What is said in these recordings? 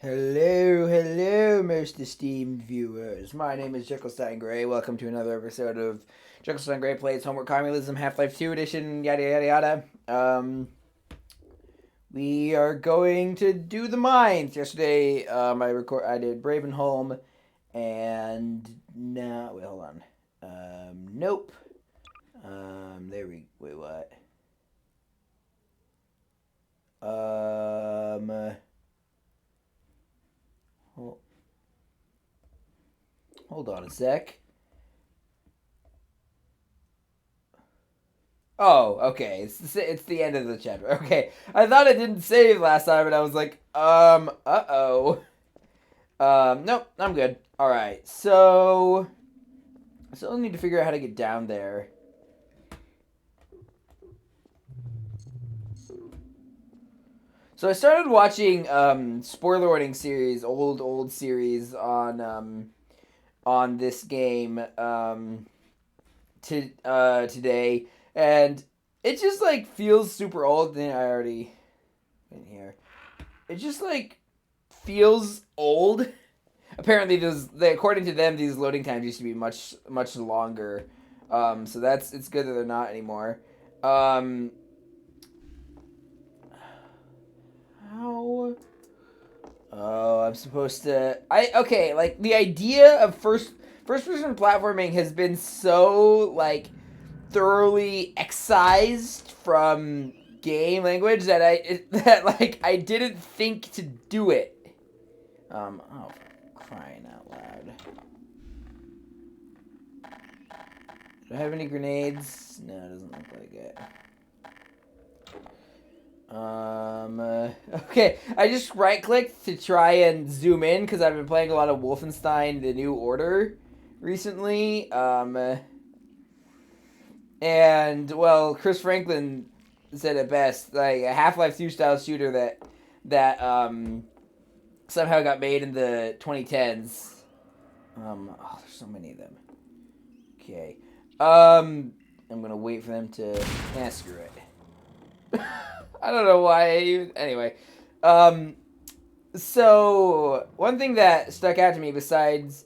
Hello, hello, most esteemed viewers. My name is Jekyllstein Gray. Welcome to another episode of Jekyllstein Gray Plays Homework Communism Half-Life 2 Edition, yada yada yada. We are going to do the mines. Yesterday, I did Bravenholm, and now, wait, hold on. Nope. Wait, what? Um, hold, hold on a sec. Oh, okay. It's the end of the chapter. Okay, I thought it didn't save last time, and I was like, uh-oh. Nope, I'm good. All right, so I still need to figure out how to get down there. So I started watching spoiler warning series, old series on this game today, and it just like feels super old. And I already in here. It just like feels old. Apparently, according to them, these loading times used to be much longer. So it's good that they're not anymore. How? Oh, I'm supposed to. Okay. Like the idea of first person platforming has been so like thoroughly excised from game language that I didn't think to do it. Oh, crying out loud. Do I have any grenades? No, it doesn't look like it. Okay, I just right-clicked to try and zoom in because I've been playing a lot of Wolfenstein: The New Order recently. And well, Chris Franklin said it best, like a Half-Life 2 style shooter that somehow got made in the 2010s. Oh, there's so many of them. Okay. I'm gonna wait for them to. Screw it. I don't know why. Anyway, so one thing that stuck out to me besides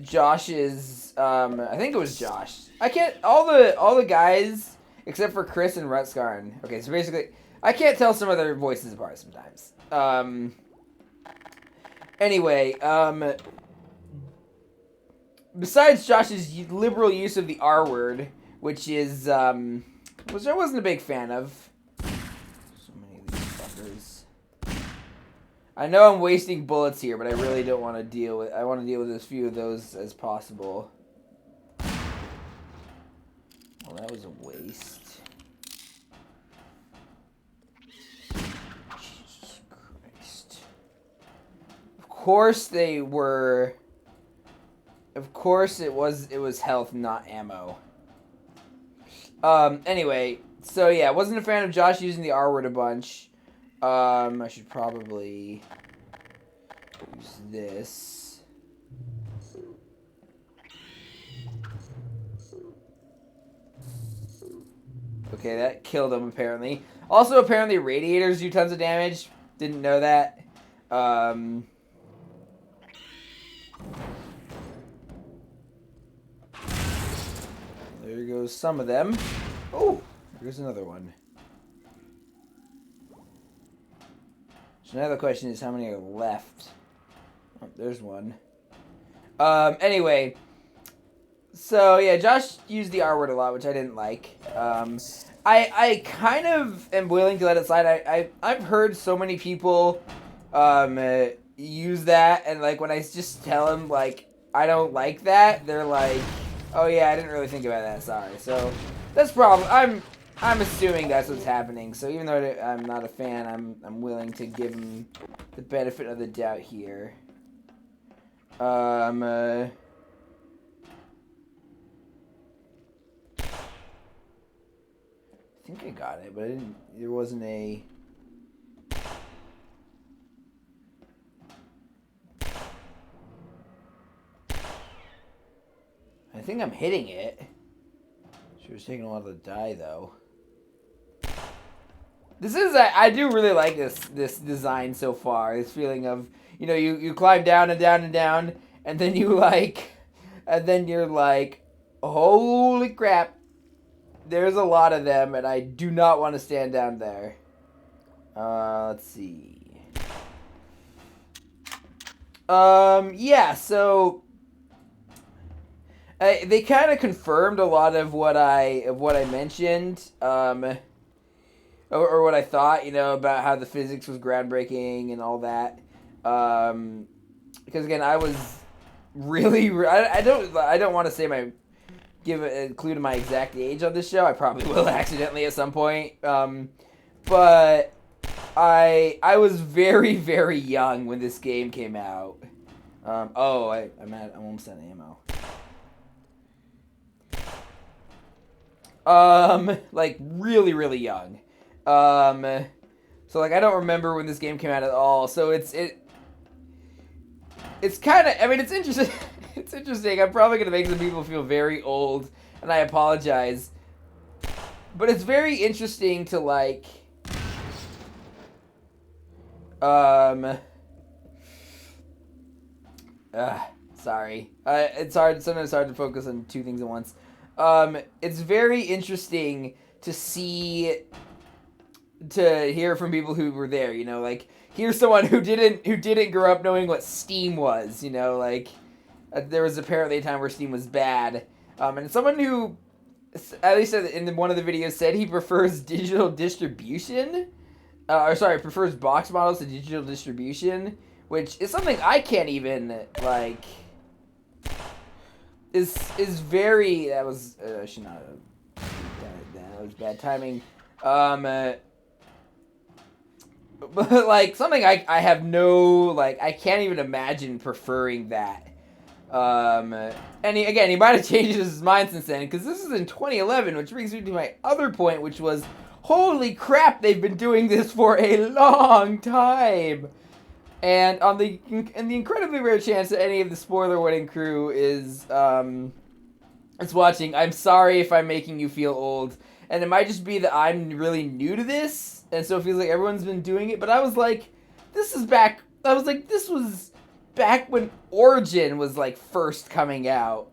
Josh's, I think it was Josh. I can't all the guys except for Chris and Rutskarn. Okay, so basically, I can't tell some of their voices apart sometimes. Anyway, besides Josh's liberal use of the R word, which which I wasn't a big fan of. So many of these fuckers. I know I'm wasting bullets here, but I really don't want to deal with. I want to deal with as few of those as possible. Well, that was a waste. Jesus Christ. Of course they were. Of course it was health, not ammo. Anyway, so yeah, wasn't a fan of Josh using the R word a bunch. I should probably use this. Okay, that killed him apparently. Also, apparently radiators do tons of damage. Didn't know that. There goes some of them. Oh, there's another one. So now the question is how many are left? Oh, there's one. Anyway. So yeah, Josh used the R word a lot, which I didn't like. I kind of am willing to let it slide. I've heard so many people use that, and like when I just tell them like I don't like that, they're like, "Oh yeah, I didn't really think about that. Sorry." So that's problem. I'm assuming that's what's happening. So even though I'm not a fan, I'm willing to give him the benefit of the doubt here. I think I got it, but I didn't. There wasn't a. I think I'm hitting it. She was taking a while to die, though. This is I do really like this design so far. This feeling of, you know, you climb down and down and down, and then you're like, holy crap, there's a lot of them, and I do not want to stand down there. Let's see. Yeah, so they kind of confirmed a lot of what I mentioned, or what I thought, you know, about how the physics was groundbreaking and all that. Because again, I was really, I don't want to say give a clue to my exact age on this show. I probably will accidentally at some point. But I was very, very young when this game came out. I'm almost out of ammo. Like really, really young. So like I don't remember when this game came out at all. So it's kind of, I mean, it's interesting. It's interesting. I'm probably gonna make some people feel very old, and I apologize. But it's very interesting to like. Sorry. It's hard. Sometimes it's hard to focus on two things at once. It's very interesting to hear from people who were there. You know, like here's someone who didn't grow up knowing what Steam was. You know, like there was apparently a time where Steam was bad. And someone who, at least in one of the videos, said he prefers digital distribution. Prefers box models to digital distribution, which is something I can't even, like, is very, that was, I should not have done that, that was bad timing, but, like, something I have no, like, I can't even imagine preferring that, and he might have changed his mind since then, because this is in 2011, which brings me to my other point, which was, holy crap, they've been doing this for a long time. And in the incredibly rare chance that any of the spoiler warning crew is watching, I'm sorry if I'm making you feel old. And it might just be that I'm really new to this, and so it feels like everyone's been doing it. But I was like, this was back when Origin was like first coming out.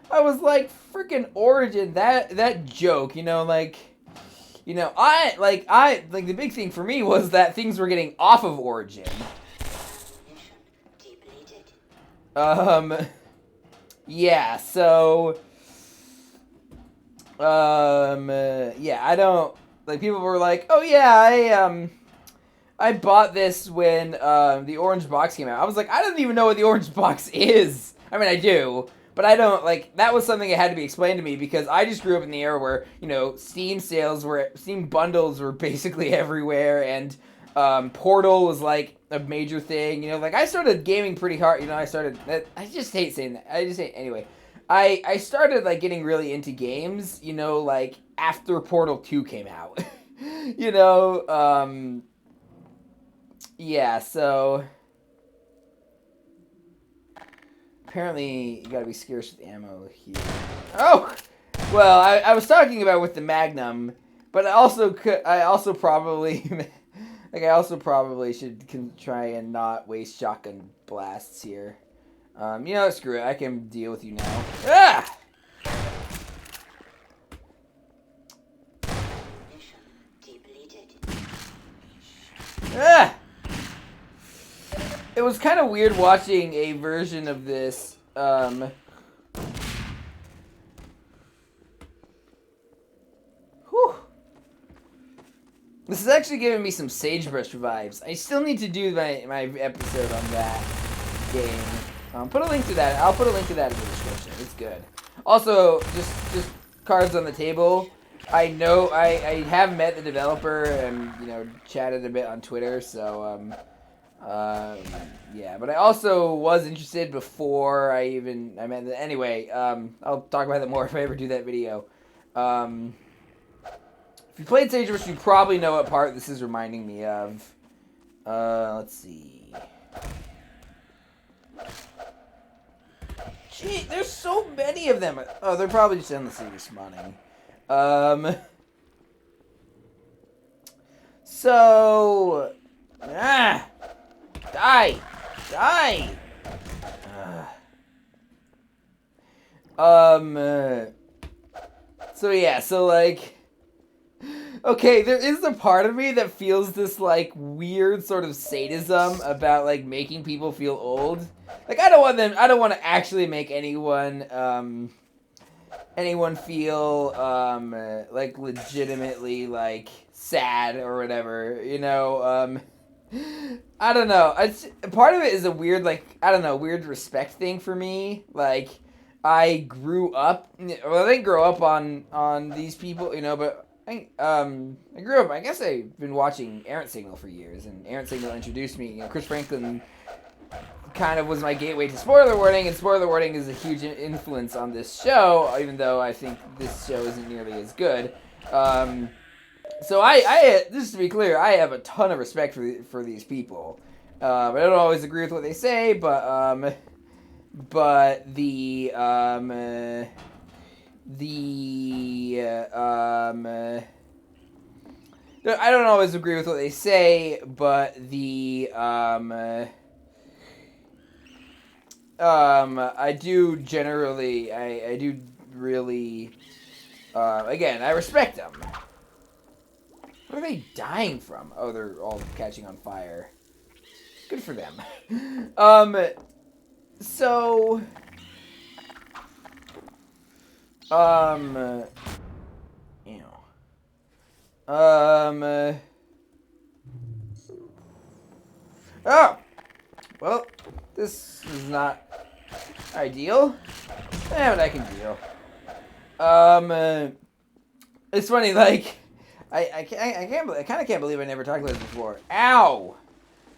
I was like, freaking Origin, that joke, you know, like. You know, the big thing for me was that things were getting off of Origin. Yeah, so, yeah, I don't, like, people were like, oh yeah, I bought this when, the orange box came out. I was like, I don't even know what the orange box is. I mean, I do. But I don't, like, that was something that had to be explained to me because I just grew up in the era where, you know, Steam bundles were basically everywhere, and Portal was, like, a major thing. You know, like, I started gaming pretty hard. You know, I just hate saying that. Anyway. I started, like, getting really into games, you know, like, after Portal 2 came out. You know, yeah, so. Apparently, you gotta be scarce with ammo here. Oh! Well, I was talking about with the Magnum, but I also probably should try and not waste shotgun blasts here. You know, screw it. I can deal with you now. Ah! Ah! It was kind of weird watching a version of this, whew. This is actually giving me some Sagebrush vibes. I still need to do my episode on that game. Put a link to that. I'll put a link to that in the description. It's good. Also, just cards on the table. I know I have met the developer and, you know, chatted a bit on Twitter, so, yeah, but I also was interested before I met the, anyway, I'll talk about that more if I ever do that video. If you played Sagebrush, you probably know what part this is reminding me of. Let's see. Gee, there's so many of them. Oh, they're probably just endlessly respawning. So, die. So yeah, so like, okay, there is a part of me that feels this like weird sort of sadism about like making people feel old. Like I don't want to actually make anyone feel like legitimately like sad or whatever, you know. I don't know. Part of it is a weird like I don't know, weird respect thing for me. Like I grew up well, I didn't grow up on these people, you know, but I grew up. I guess I've been watching Errant Signal for years, and Errant Signal introduced me. You know, Chris Franklin kind of was my gateway to spoiler warning, and spoiler warning is a huge influence on this show, even though I think this show isn't nearly as good. So I just to be clear, I have a ton of respect for these people. I don't always agree with what they say, but the I don't always agree with what they say, but I do generally, I do really, again, I respect them. What are they dying from? Oh, they're all catching on fire. Good for them. So, you know, oh, well, this is not ideal. But I can deal. It's funny, like, I kind of can't believe I never talked about this before. Ow!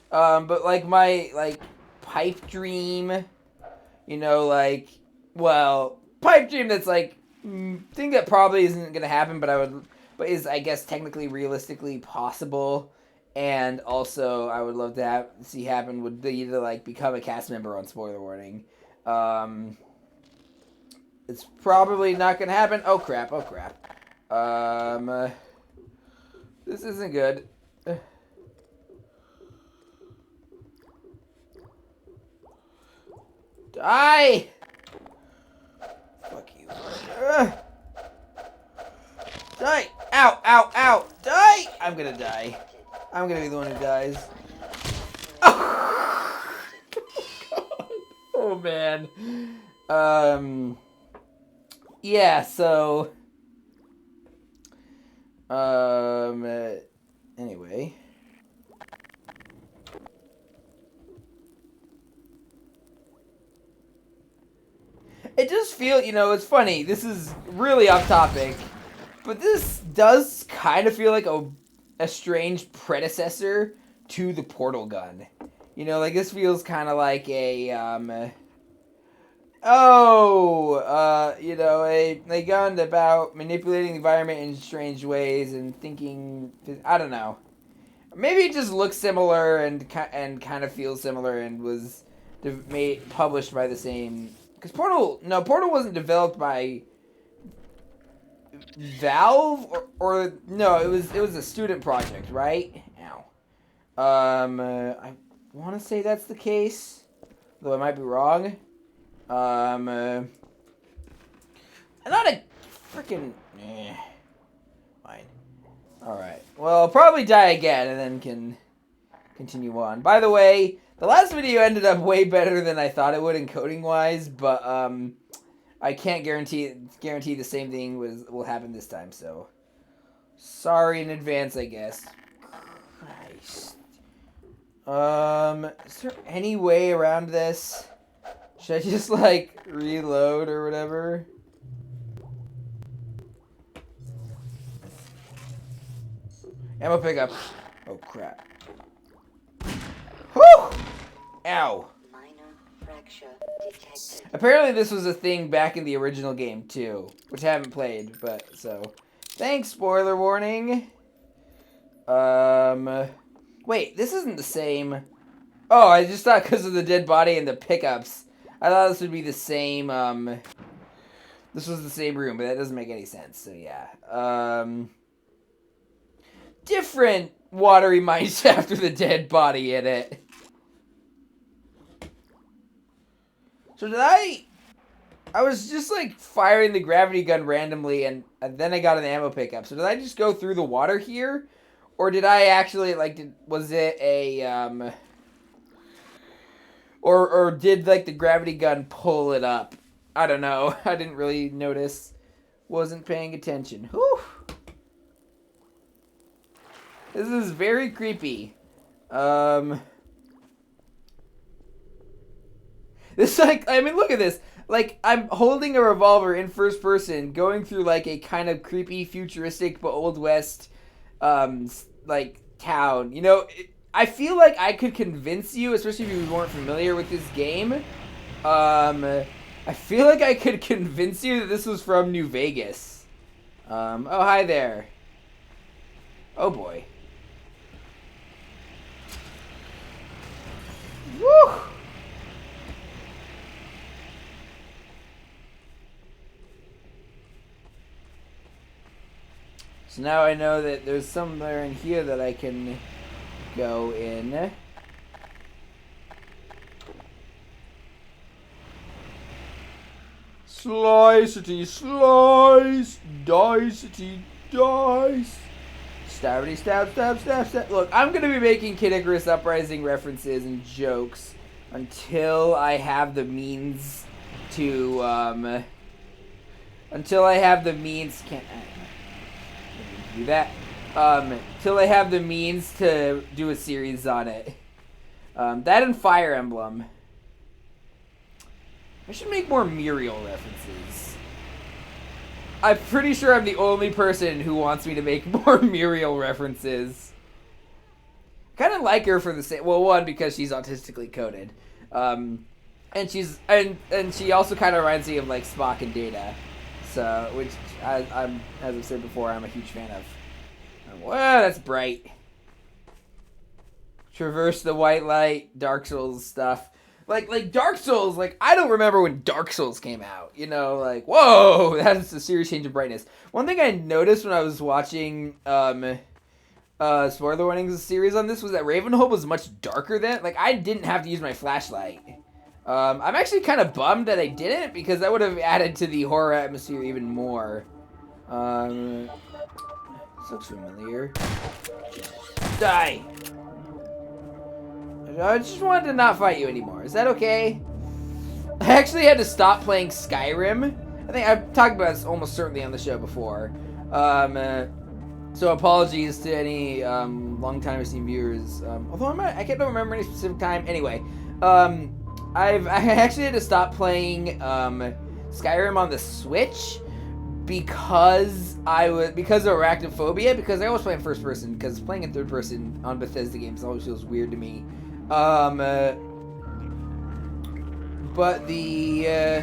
But like my like pipe dream, you know, like, well, pipe dream that's like thing that probably isn't gonna happen, but is I guess technically realistically possible, and also I would love to see happen would be to like become a cast member on Spoiler Warning. It's probably not gonna happen. Oh crap! This isn't good. Die! Fuck you. Die! Ow! Die! I'm gonna die. I'm gonna be the one who dies. Oh, oh man. Yeah, so anyway. It does feel, you know, it's funny. This is really off topic, but this does kind of feel like a strange predecessor to the portal gun. You know, like this feels kind of like a you know, a gun about manipulating the environment in strange ways and thinking. I don't know. Maybe it just looks similar and kind of feels similar and was published by the same. Because Portal wasn't developed by Valve or no, it was a student project, right? Ow. I want to say that's the case, though I might be wrong. Not a freaking. Fine. All right. Well, I'll probably die again and then can continue on. By the way, the last video ended up way better than I thought it would encoding wise, but I can't guarantee the same thing will happen this time. So sorry in advance, I guess. Christ. Is there any way around this? Should I just like reload or whatever? Ammo pickup. Oh crap. Whew! Ow. Minor fracture detected. Apparently this was a thing back in the original game too, which I haven't played, but so. Thanks, spoiler warning. Wait, this isn't the same. Oh, I just thought because of the dead body and the pickups. I thought this would be the same, this was the same room, but that doesn't make any sense, so yeah. different watery mine shaft with a dead body in it. So did I was just like firing the gravity gun randomly and then I got an ammo pickup. So did I just go through the water here? Or did I actually, like, was it a, or did, like, the gravity gun pull it up? I don't know. I didn't really notice. Wasn't paying attention. Whew. This is very creepy. This, like, I mean, look at this. Like, I'm holding a revolver in first person, going through, like, a kind of creepy, futuristic, but Old West, like, town. You know, I feel like I could convince you, especially if you weren't familiar with this game, I feel like I could convince you that this was from New Vegas. Oh, hi there. Oh, boy. Woo! So now I know that there's somewhere in here that I can go in. Slice-ity, slice, dice-ity, dice. Stabby, stab, stab, stab, stab. Look, I'm going to be making Kid Icarus Uprising references and jokes until I have the means to, until I have the means, do that. Till I have the means to do a series on it. That and Fire Emblem. I should make more Muriel references. I'm pretty sure I'm the only person who wants me to make more Muriel references. I kind of like her for the same. Well, one, because she's autistically coded, and she's and she also kind of reminds me of like Spock and Data. So, which I'm as I've said before, I'm a huge fan of. Whoa, that's bright. Traverse the white light, Dark Souls stuff. Like Dark Souls, like, I don't remember when Dark Souls came out. You know, like, whoa, that's a serious change of brightness. One thing I noticed when I was watching, spoiler warnings series on this was that Ravenholm was much darker then. Like, I didn't have to use my flashlight. I'm actually kind of bummed that I didn't, because that would have added to the horror atmosphere even more. This looks familiar. Die! I just wanted to not fight you anymore. Is that okay? I actually had to stop playing Skyrim. I think I've talked about this almost certainly on the show before. So apologies to any long-time esteemed viewers. Although I can't remember any specific time. Anyway, I actually had to stop playing Skyrim on the Switch because of arachnophobia. Because I always play in first person. Because playing in third person on Bethesda games always feels weird to me. But the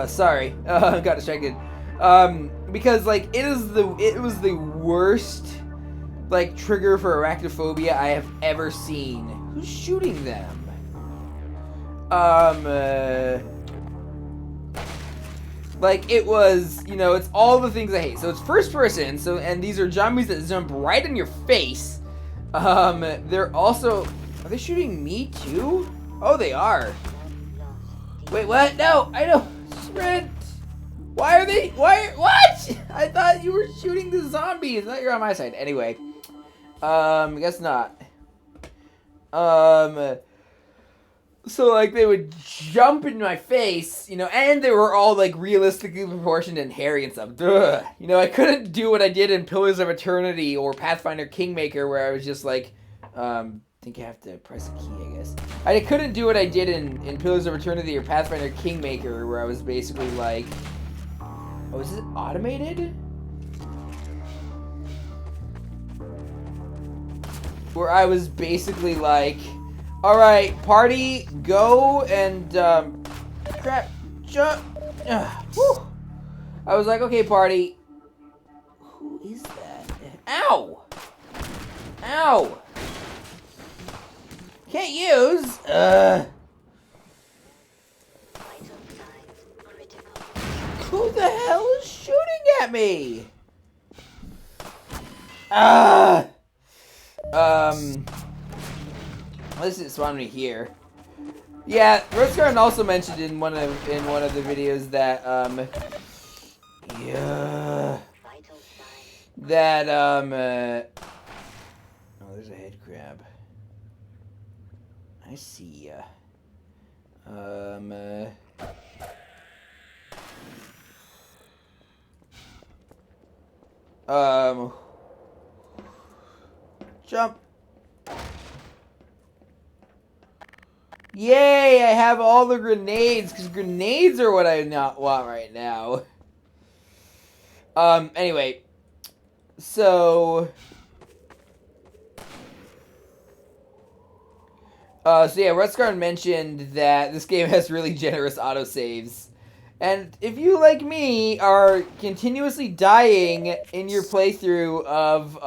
sorry, got distracted. Because like it was the worst like trigger for arachnophobia I have ever seen. Who's shooting them? Like, it was, you know, it's all the things I hate. So it's first person, and these are zombies that jump right in your face. They're also, are they shooting me too? Oh, they are. Wait, what? No, I don't. Sprint. Why, what? I thought you were shooting the zombies. I thought you were on my side. Anyway, I guess not. So, like, they would jump in my face, you know, and they were all, like, realistically proportioned and hairy and stuff. Duh. You know, I couldn't do what I did in Pillars of Eternity or Pathfinder Kingmaker, where I was just, like, I think I have to press a key, I guess. I couldn't do what I did in Pillars of Eternity or Pathfinder Kingmaker, where I was basically, like... Oh, is it automated? Where I was basically, like... Alright, party, go, and, crap, jump, whew. I was like, okay, party. Who is that? Ow! Ow! Can't use, Ah! Let's just spawn me here. Yeah, Rosgarden also mentioned in one of the videos that yeah, that oh, there's a head crab. I see ya. Jump. Yay, I have all the grenades, because grenades are what I not want right now. Anyway. So yeah, Rustgarden mentioned that this game has really generous autosaves. And if you, like me, are continuously dying in your playthrough of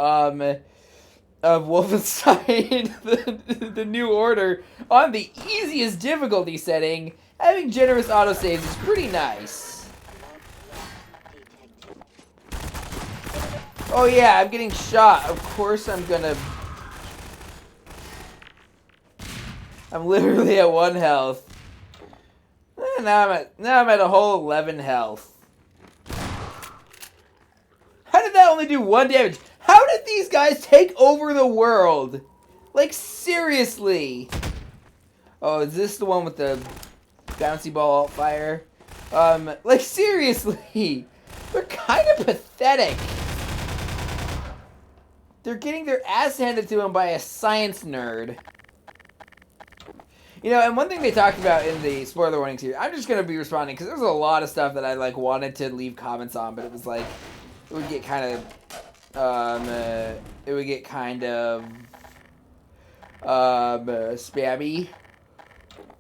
Wolfenstein, the New Order, on the easiest difficulty setting, having generous autosaves is pretty nice. Oh yeah, I'm getting shot. Of course I'm gonna... I'm literally at 1 health. Now I'm at a whole 11 health. How did that only do 1 damage? How did these guys take over the world? Like, seriously. Oh, is this the one with the bouncy ball fire? Like, seriously. They're kind of pathetic. They're getting their ass handed to them by a science nerd. You know, and one thing they talked about in the spoiler warnings here, I'm just going to be responding, because there's a lot of stuff that I, like, wanted to leave comments on, but it was, like, it would get kind of, spammy.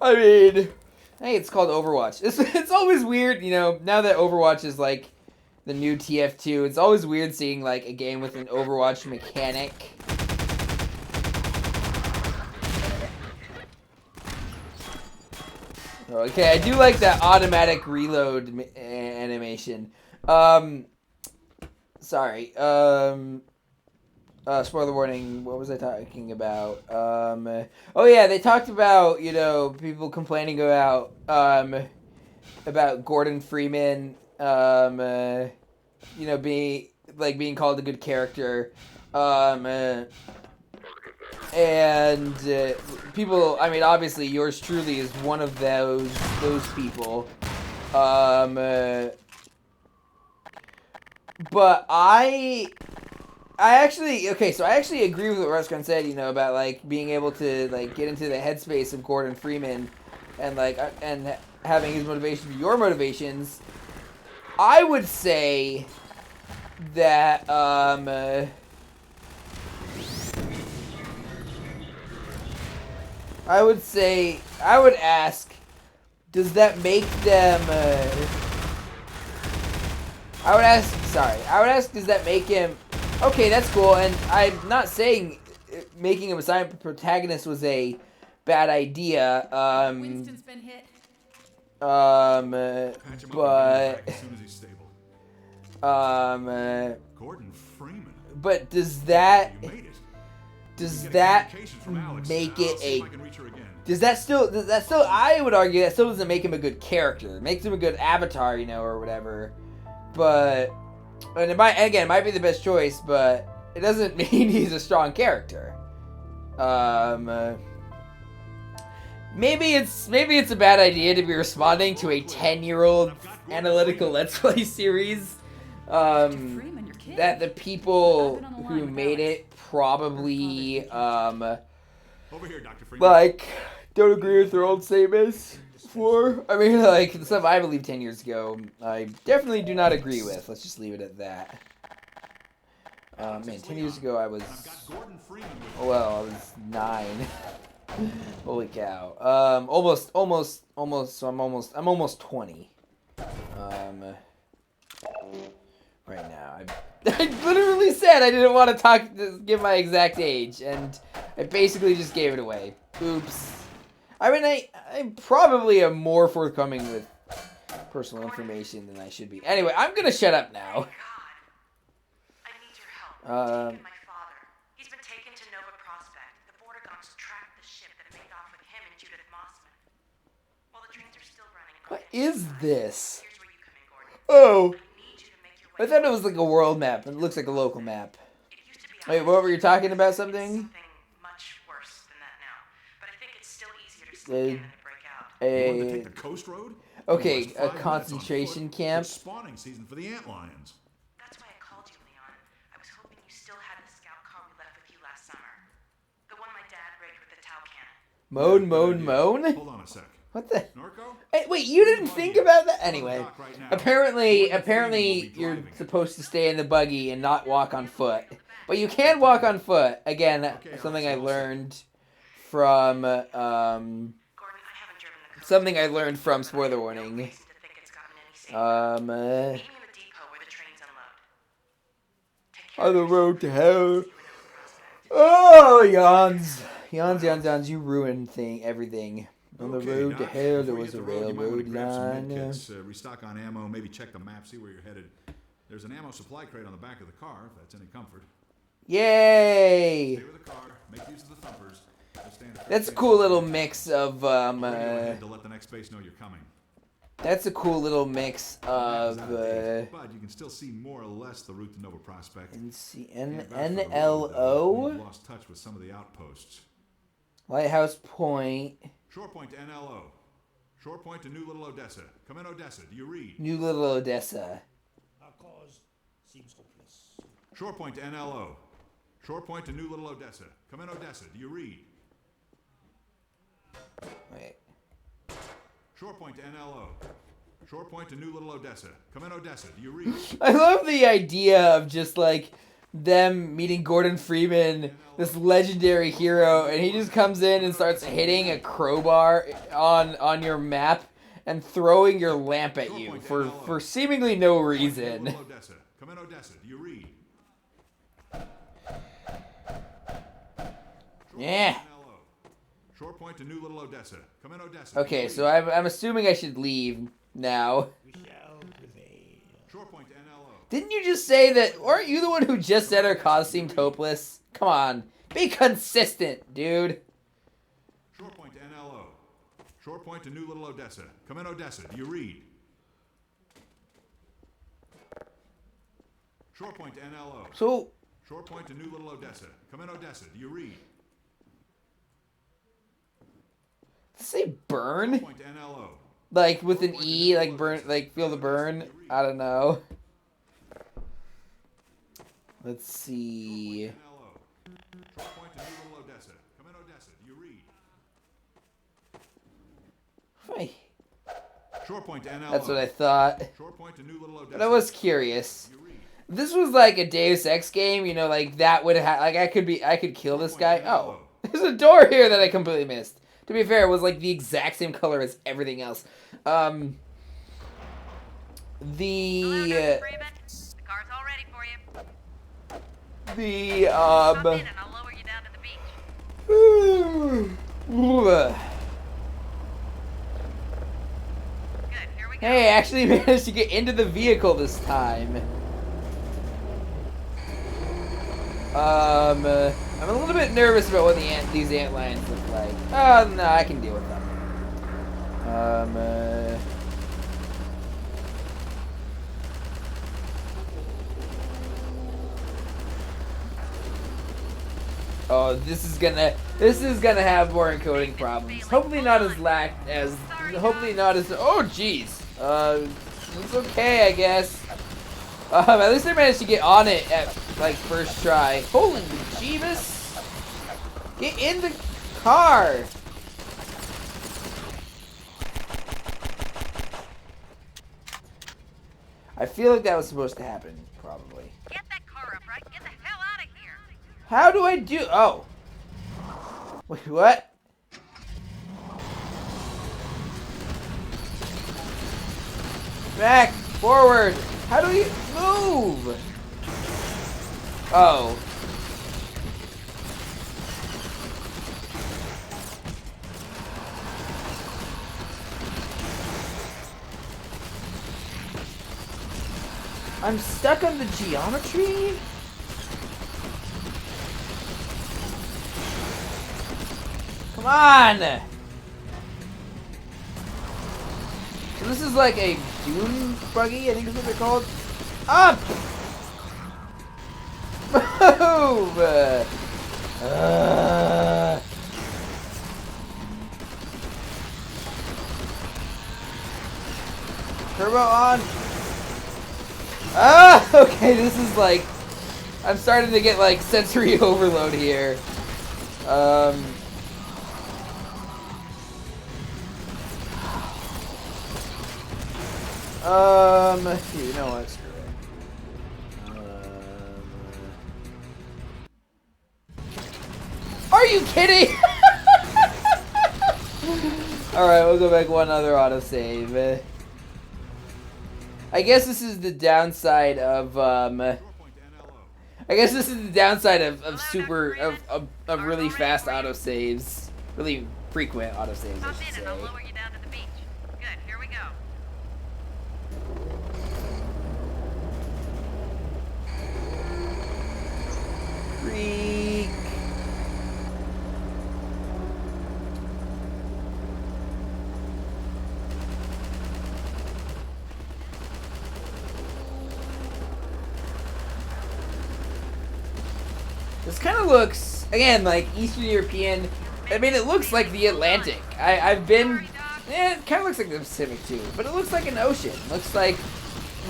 I mean, hey, it's called Overwatch. It's always weird, you know, now that Overwatch is, like, the new TF2, it's always weird seeing, like, a game with an Overwatch mechanic. Okay, I do like that automatic reload animation. Sorry. Spoiler warning, what was I talking about? Oh yeah, they talked about, you know, people complaining about Gordon Freeman, you know, being called a good character. And people, I mean, obviously, yours truly is one of those people. But I actually agree with what Ruskin said, you know, about, like, being able to, like, get into the headspace of Gordon Freeman and, like, and having his motivation be your motivations. I would say that, I would ask, does that make them, I would ask, does that make him, okay, that's cool, and I'm not saying making him a silent protagonist was a bad idea, Winston's been hit. but, Gordon Freeman. but does that make it a... Does that still, I would argue that still doesn't make him a good character. It makes him a good avatar, you know, or whatever. But, and it might be the best choice, but it doesn't mean he's a strong character. Maybe it's a bad idea to be responding to a 10-year-old analytical Let's Play series. That the people who made it probably, like, don't agree with their own statements for. I mean, like, the stuff I believed 10 years ago, I definitely do not agree with. Let's just leave it at that. Man, 10 years ago I was, well, I was 9. Holy cow. So I'm almost 20. Right now. I literally said I didn't want to give my exact age, and I basically just gave it away. Oops. I mean, I probably am more forthcoming with personal information than I should be. Anyway, I'm gonna shut up now. I need your help. Um, my father. He's been taken to Nova Prospect. The border guards tracked the ship that made off with him and Judith Mossman. While the trains are still running. what is this? Here's where you come in, Gordon. Oh, I need you to make your I way. thought it was like a world map. It looks like a local map. It used to be Wait, what were you talking about? Something? something much worse than that now. But I think it's still easier to sneak in than to break out. You want to A take the coast road? okay, Almost a 5 minutes on concentration foot. camp. It's spawning season for the antlions. That's why I called you, Leon. I was hoping you still had the scout car we left with you last summer. The one my dad rigged with the Tau cannon. Moan, Yeah, moan, good moan. idea. Hold on a sec. What the? Narco? Hey, wait, you didn't think about that? Anyway, apparently you're supposed to stay in the buggy and not walk on foot. But you can walk on foot. Again, something I learned from Gordon, I haven't driven the coast. something I learned from spoiler No warning. reason to think it's gotten any safer. Meet me in the depot where the trains unload. Take care On of the yourself. road to hell. See you in Nova Prospect. Oh, yawns. Yawns, yawns, yawns. You ruined everything. On the Okay, road to Doc, hell, there before you was hit a the road, you might wanna railroad grab some line. medkits, restock on ammo, maybe check the map, see where you're headed. There's an ammo supply crate on the back of the car, if that's any comfort. Yay! Stay with the car, make use of the thumpers. You'll stand fair That's a chance cool of- little mix of Radio ahead to let the next base know you're coming. that's a cool little mix The map of is out of date, but you can still see more or less the route to Nova Prospect. Can't vouch for the road, though. We've lost touch with some of the outposts. Lighthouse Point, Shore point to NLO. Shore point to New Little Odessa. Come in, Odessa. Do you read? New Little Odessa. Our cause seems hopeless. Shore point to NLO. Shore point to New Little Odessa. Come in, Odessa. Do you read? Wait. Shore point to NLO. Shore point to New Little Odessa. Come in, Odessa. Do you read? I love the idea of just like them meeting Gordon Freeman, this legendary hero, and he just comes in and starts hitting a crowbar on your map and throwing your lamp at you for seemingly no New reason. Little Odessa. Come in, Odessa. Do you read? Yeah. NLO. Shore point to New Little Odessa. Come in, Odessa. Okay, so I'm assuming I should leave now. We shall prevail. Shore point to NLO. Didn't you just say that? Weren't you the one who just said our cause seemed hopeless? Come on, be consistent, dude. Shore point to NLO. Shore point to New Little Odessa. Come in, Odessa. Do you read? Shore point to NLO. So Shore point to New Little Odessa. Come in, Odessa. Do you read? say burn, Point to NLO. like with an E, like burn, like feel the burn. I don't know. Let's see. NLO. Shore point to New Little Odessa. Come in, Odessa. Do you read? Hey, Shore point to NLO. that's what I thought. Shore point to New Little Odessa. But I was curious. Do you read? If this was like a Deus Ex game, you know, like that would have, like I could kill this guy. Oh, there's a door here that I completely missed. To be fair, it was like the exact same color as everything else. Hello, The Mr. Freeman. The car's all ready for you. Hop in and I'll lower you down to the beach. Good, here we go. Hey, I actually managed to get into the vehicle this time. I'm a little bit nervous about what these ant lions look like. Oh, no, I can deal with them. Oh, this is gonna have more encoding problems. Hopefully not as oh jeez. It's okay, I guess. At least I managed to get on it at like first try. Holy Jeebus! Get in the car. I feel like that was supposed to happen, probably. Get that car up, right? Get the hell out of here. How do I do? Oh. Wait, what? Back, forward. How do you move? Oh. I'm stuck on the geometry? on! So this is like a dune buggy, I think is what they're called. Up! Move! Turbo on! Ah! Okay, this is like... I'm starting to get like sensory overload here. You know what? Screw it. Are you kidding? Alright, we'll go back one other autosave. I guess this is the downside of, I guess this is the downside of really fast autosaves. Really frequent autosaves, I should say. I'll lower you down to the beach. Good, here we go. Freak. This kind of looks, again, like Eastern European. I mean, it looks like the Atlantic. I've been, it kind of looks like the Pacific too, but it looks like an ocean. Looks like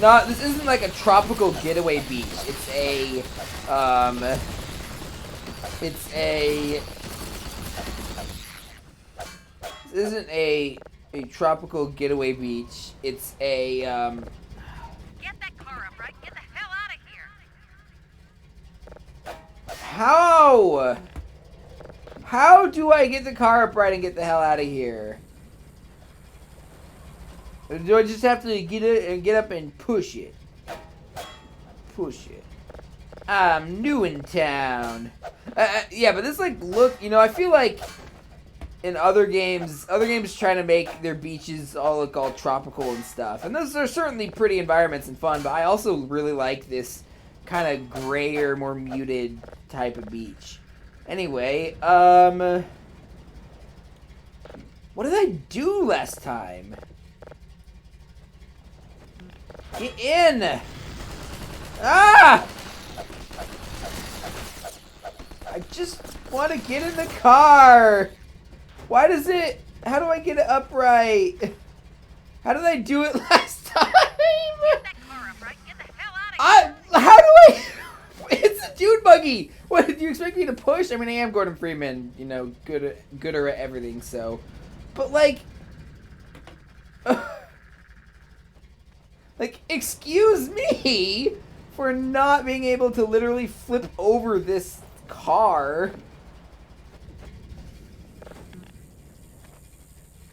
not. This isn't like a tropical getaway beach. It's a, This isn't a tropical getaway beach. It's a Get that car up, right? Get the hell out of here. How do I get the car upright and get the hell out of here? Or do I just have to get it and get up and push it? Push it. I'm new in town. Yeah, but this like look, you know, I feel like in other games trying to make their beaches all look all tropical and stuff. And those are certainly pretty environments and fun, but I also really like this kind of grayer, more muted type of beach. Anyway, what did I do last time? Get in! Ah! I just want to get in the car! Why does it... How do I get it upright? How did I do it last time? Get that car up, right? Get the hell out of here. How do I... It's a dune buggy! What, do you expect me to push? I mean, I am Gordon Freeman, you know, gooder at everything, so... But, like... like, excuse me for not being able to literally flip over this car.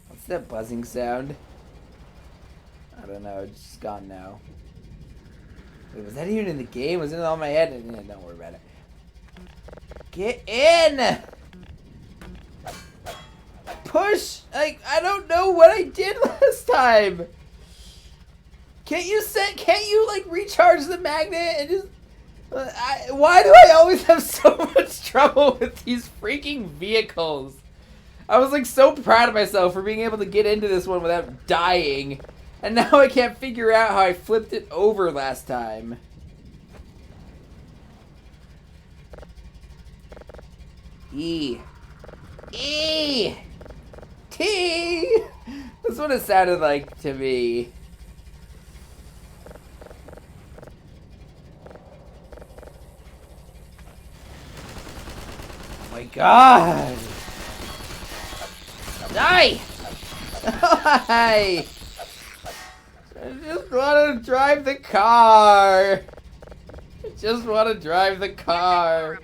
What's that buzzing sound? I don't know, it's just gone now. Wait, was that even in the game? Was it on my head? Yeah, don't worry about it. Get in! Push! Like, I don't know what I did last time! Can't you, like, recharge the magnet and just... why do I always have so much trouble with these freaking vehicles? I was, like, so proud of myself for being able to get into this one without dying. And now I can't figure out how I flipped it over last time. E. E. T. That's what it sounded like to me. Oh my god. Die. Die. I just want to drive the car. I just want to drive the car.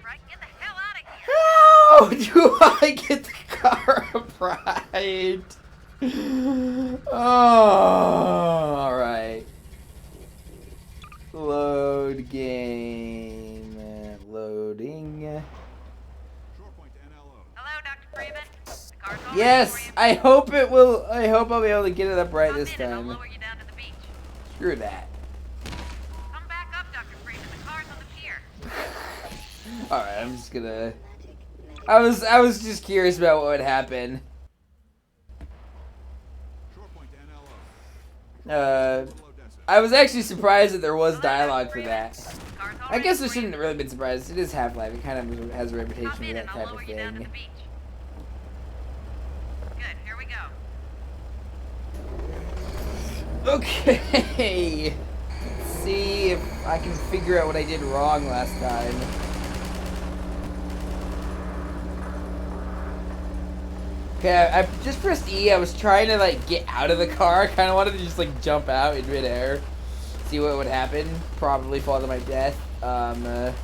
How do I get the car upright? Oh, alright. Load game. Loading. Hello, Dr. Freeman. The car's all ready Yes, for you. I hope it will. I hope I'll be able to get it upright Come this in and I'll time. lower you down to the beach. Screw that. Come back up, Dr. Freeman. The car's on the pier. Alright, I'm just gonna I was just curious about what would happen. I was actually surprised that there was dialogue for that. I guess I shouldn't have really been surprised. It is Half-Life. It kind of has a reputation for that type of thing. Good, here we go. Okay. Let's see if I can figure out what I did wrong last time. Okay, I just pressed E. I was trying to like get out of the car. I kind of wanted to just like jump out in midair, see what would happen. Probably fall to my death. Magnet's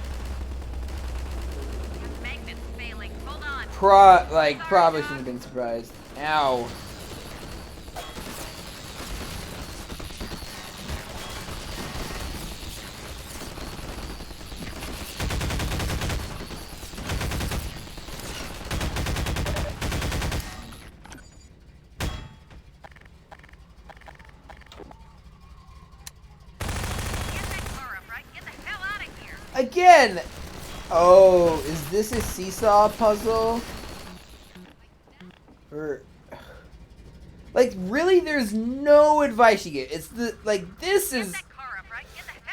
failing. Hold on. Probably shouldn't have been surprised. Ow. Again! Oh, is this a seesaw puzzle? Or... Like, really, there's no advice you get. It's the... Like, this is...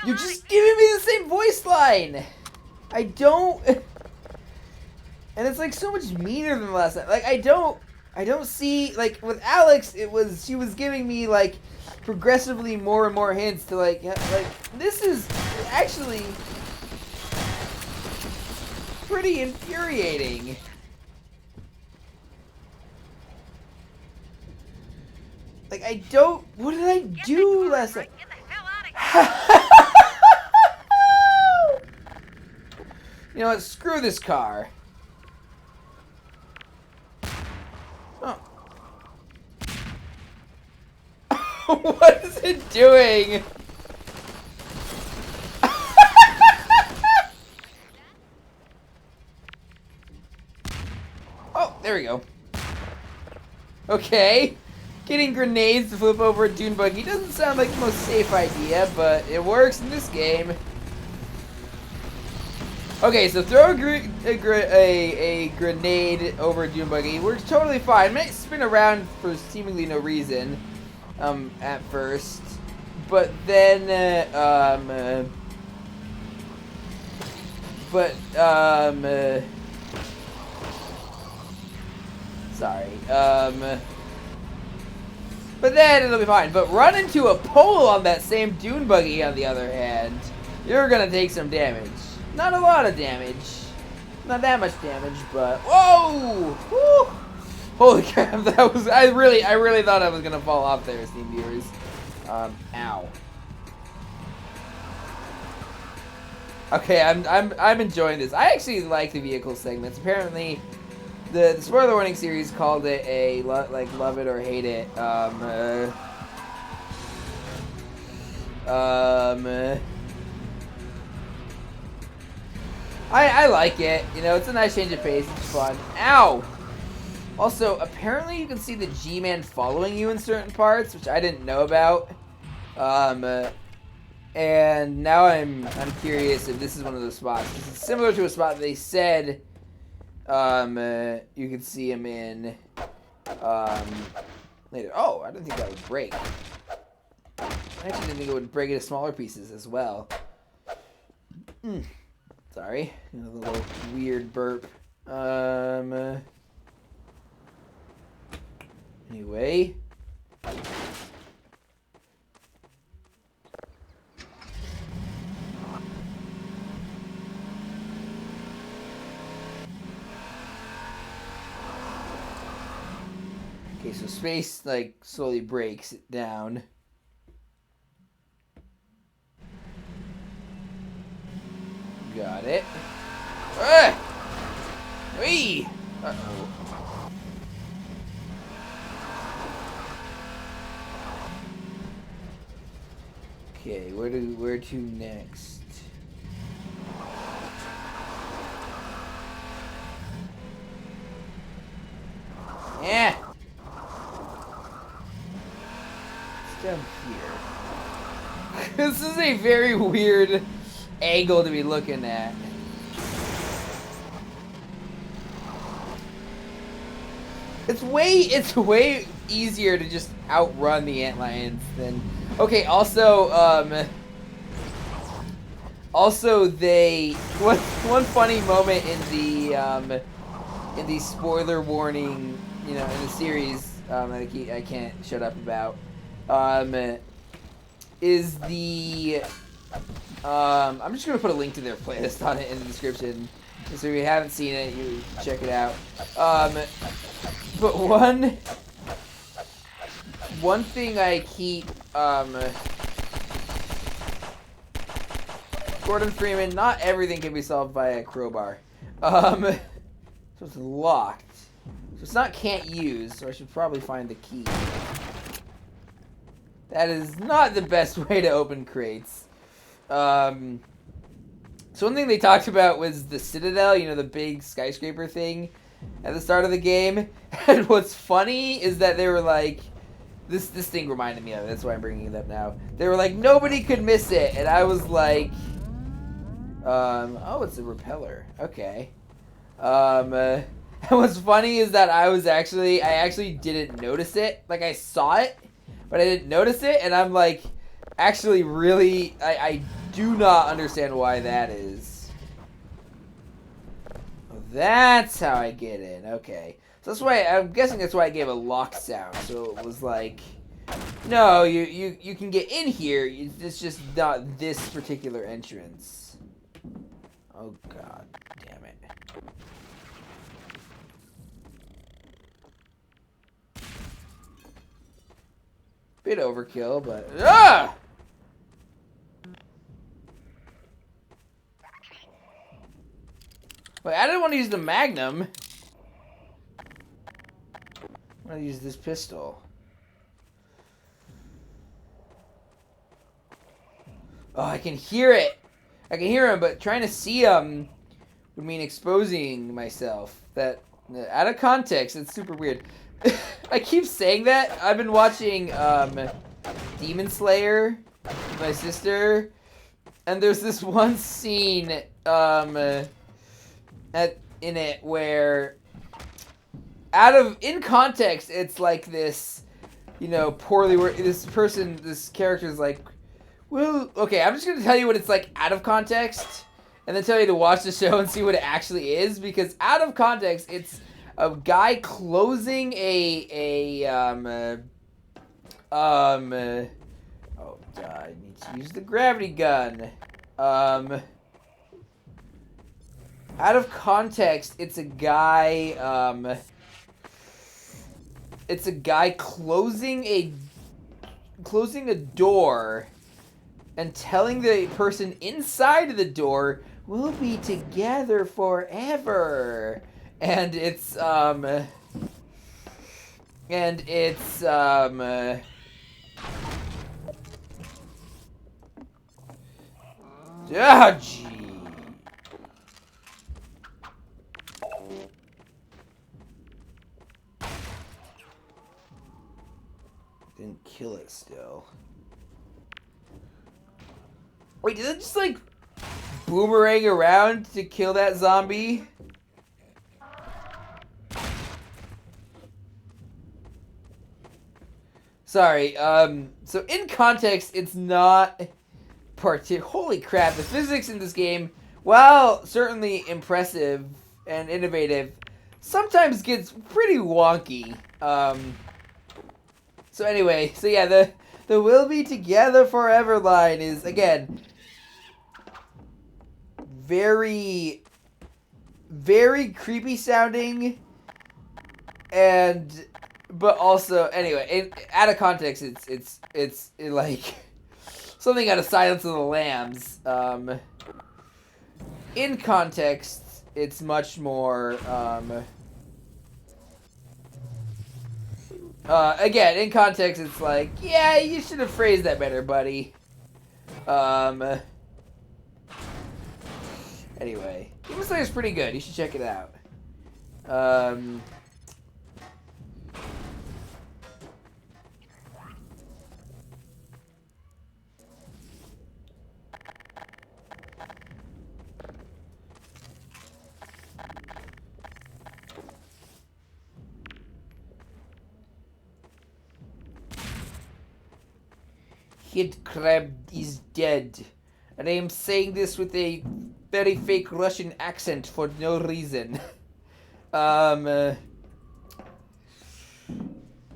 You're just giving me the same voice line! I don't... And it's, like, so much meaner than the last time. Like, I don't see... Like, with Alex, she was giving me, like, progressively more and more hints to, like, this is actually... pretty infuriating. Like, I don't... What did I do last time? Get the hell out of here. You know what? Screw this car. Oh. What is it doing? Oh, there we go. Okay. Getting grenades to flip over a dune buggy doesn't sound like the most safe idea, but it works in this game. Okay, so throw a grenade over a dune buggy works totally fine. It might spin around for seemingly no reason at first, but then sorry. But then it'll be fine. But run into a pole on that same dune buggy, on the other hand, you're gonna take some damage. Not a lot of damage. Not that much damage, but whoa! Woo! Holy crap! That was I really thought I was gonna fall off there, Steam viewers. Ow. Okay, I'm enjoying this. I actually like the vehicle segments. Apparently, the spoiler warning series called it a like love it or hate it. I like it. You know, it's a nice change of pace. It's fun. Ow. Also, apparently you can see the G-Man following you in certain parts, which I didn't know about. And now I'm curious if this is one of those spots. This is similar to a spot they said you could see him in later. Oh, I didn't think that would break. I actually didn't think it would break into smaller pieces as well. Sorry, a little weird burp. Anyway. Okay, so space, like, slowly breaks it down. Got it. Ah! Whee! Uh-oh. Okay, where to next? Yeah. It's down here. This is a very weird angle to be looking at. It's way easier to just outrun the antlions than. Okay, also they one funny moment in the spoiler warning, in the series I can't shut up about, is the I'm just gonna put a link to their playlist on it in the description, so if you haven't seen it, you check it out. But one thing I keep Gordon Freeman, not everything can be solved by a crowbar. So it's locked. So it's not can't use, so I should probably find the key. That is not the best way to open crates. So one thing they talked about was the Citadel, the big skyscraper thing at the start of the game. And what's funny is that they were like, this thing reminded me of it, that's why I'm bringing it up now. They were like, nobody could miss it. And I was like, oh, it's a repeller. Okay. And what's funny is that I actually didn't notice it. Like, I saw it, but I didn't notice it. And I'm like, actually really, I do not understand why that is. Oh, that's how I get in. Okay. So that's why, I'm guessing that's why I gave a lock sound. So it was like, no, you can get in here. It's just not this particular entrance. Oh, God damn it. Bit overkill, but... Ah! Wait, I didn't want to use the Magnum. I want to use this pistol. Oh, I can hear it. I can hear him, but trying to see him would mean exposing myself. That, out of context, it's super weird. I keep saying that. I've been watching Demon Slayer with my sister, and there's this one scene in it where in context it's like this, poorly worded, this character is like, well, okay, I'm just gonna tell you what it's like out of context, and then tell you to watch the show and see what it actually is, because out of context it's a guy closing oh god, I need to use the gravity gun. Out of context, it's a guy closing a door and telling the person inside of the door, we'll be together forever. And it's ah, gee. Didn't kill it still. Wait, did it just like boomerang around to kill that zombie? Sorry, so in context, it's not holy crap, the physics in this game, while certainly impressive and innovative, sometimes gets pretty wonky. So anyway, so yeah, the we'll be together forever line is, again, very, very creepy sounding, but also, anyway, out of context, it's like something out of Silence of the Lambs. In context, it's much more, again, in context, it's like, yeah, you should have phrased that better, buddy. Anyway, Demon Slayer's pretty good. You should check it out. Kid Crab is dead. And I am saying this with a very fake Russian accent for no reason. And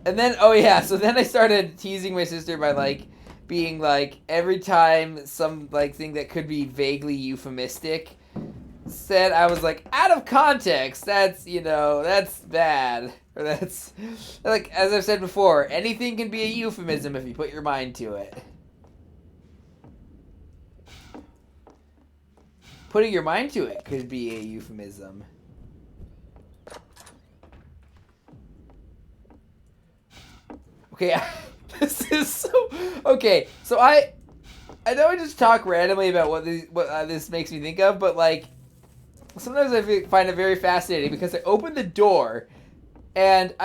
then, oh yeah, so then I started teasing my sister by, like, being like, every time some, like, thing that could be vaguely euphemistic said, I was like, out of context, that's, you know, that's bad. Or that's, like, as I've said before, anything can be a euphemism if you put your mind to it. Putting your mind to it could be a euphemism. Okay, this is so... Okay, so I know I just talk randomly about what this makes me think of, but, like, sometimes I find it very fascinating because I opened the door, and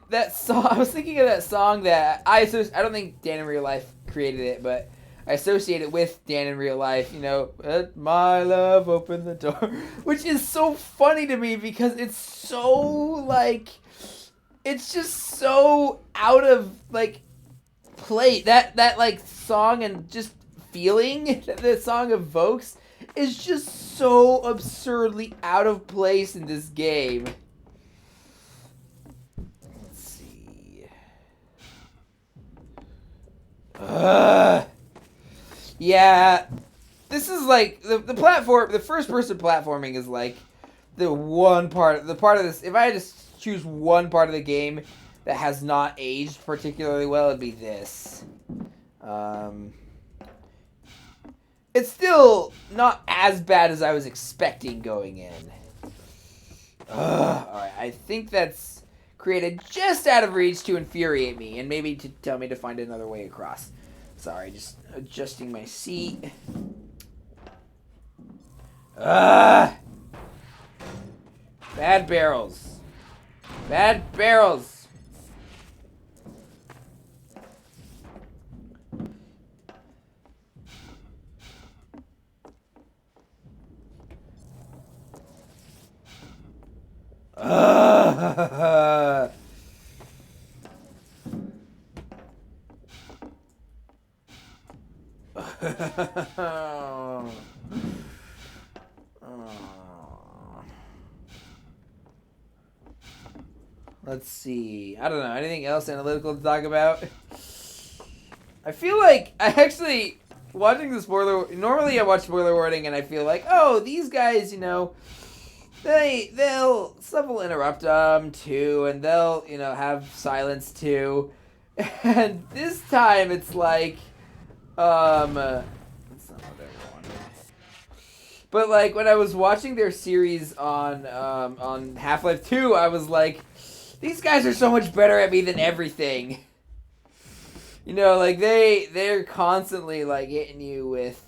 that song... I was thinking of that song that I don't think Dan in Real Life created it, but I associate it with Dan in Real Life, you know, my love opened the door, which is so funny to me because it's so, like, it's just so out of, like, play. That like, song and just feeling that the song evokes is just so absurdly out of place in this game. Let's see. Yeah, this is like the platform. The first person platforming is like the part of this. If I had to choose one part of the game that has not aged particularly well, it'd be this. It's still not as bad as I was expecting going in. Alright, I think that's created just out of reach to infuriate me, and maybe to tell me to find another way across. Sorry, just adjusting my seat. Bad barrels. Bad barrels. Let's see. I don't know. Anything else analytical to talk about? I feel like I actually watching the spoiler. Normally, I watch spoiler warning, and I feel like, oh, these guys, you know, stuff will interrupt them too, and they'll, you know, have silence too. And this time, it's like, that's not what I wanted. But like when I was watching their series on Half-Life 2, I was like, these guys are so much better at me than everything. You know, like they're constantly like hitting you with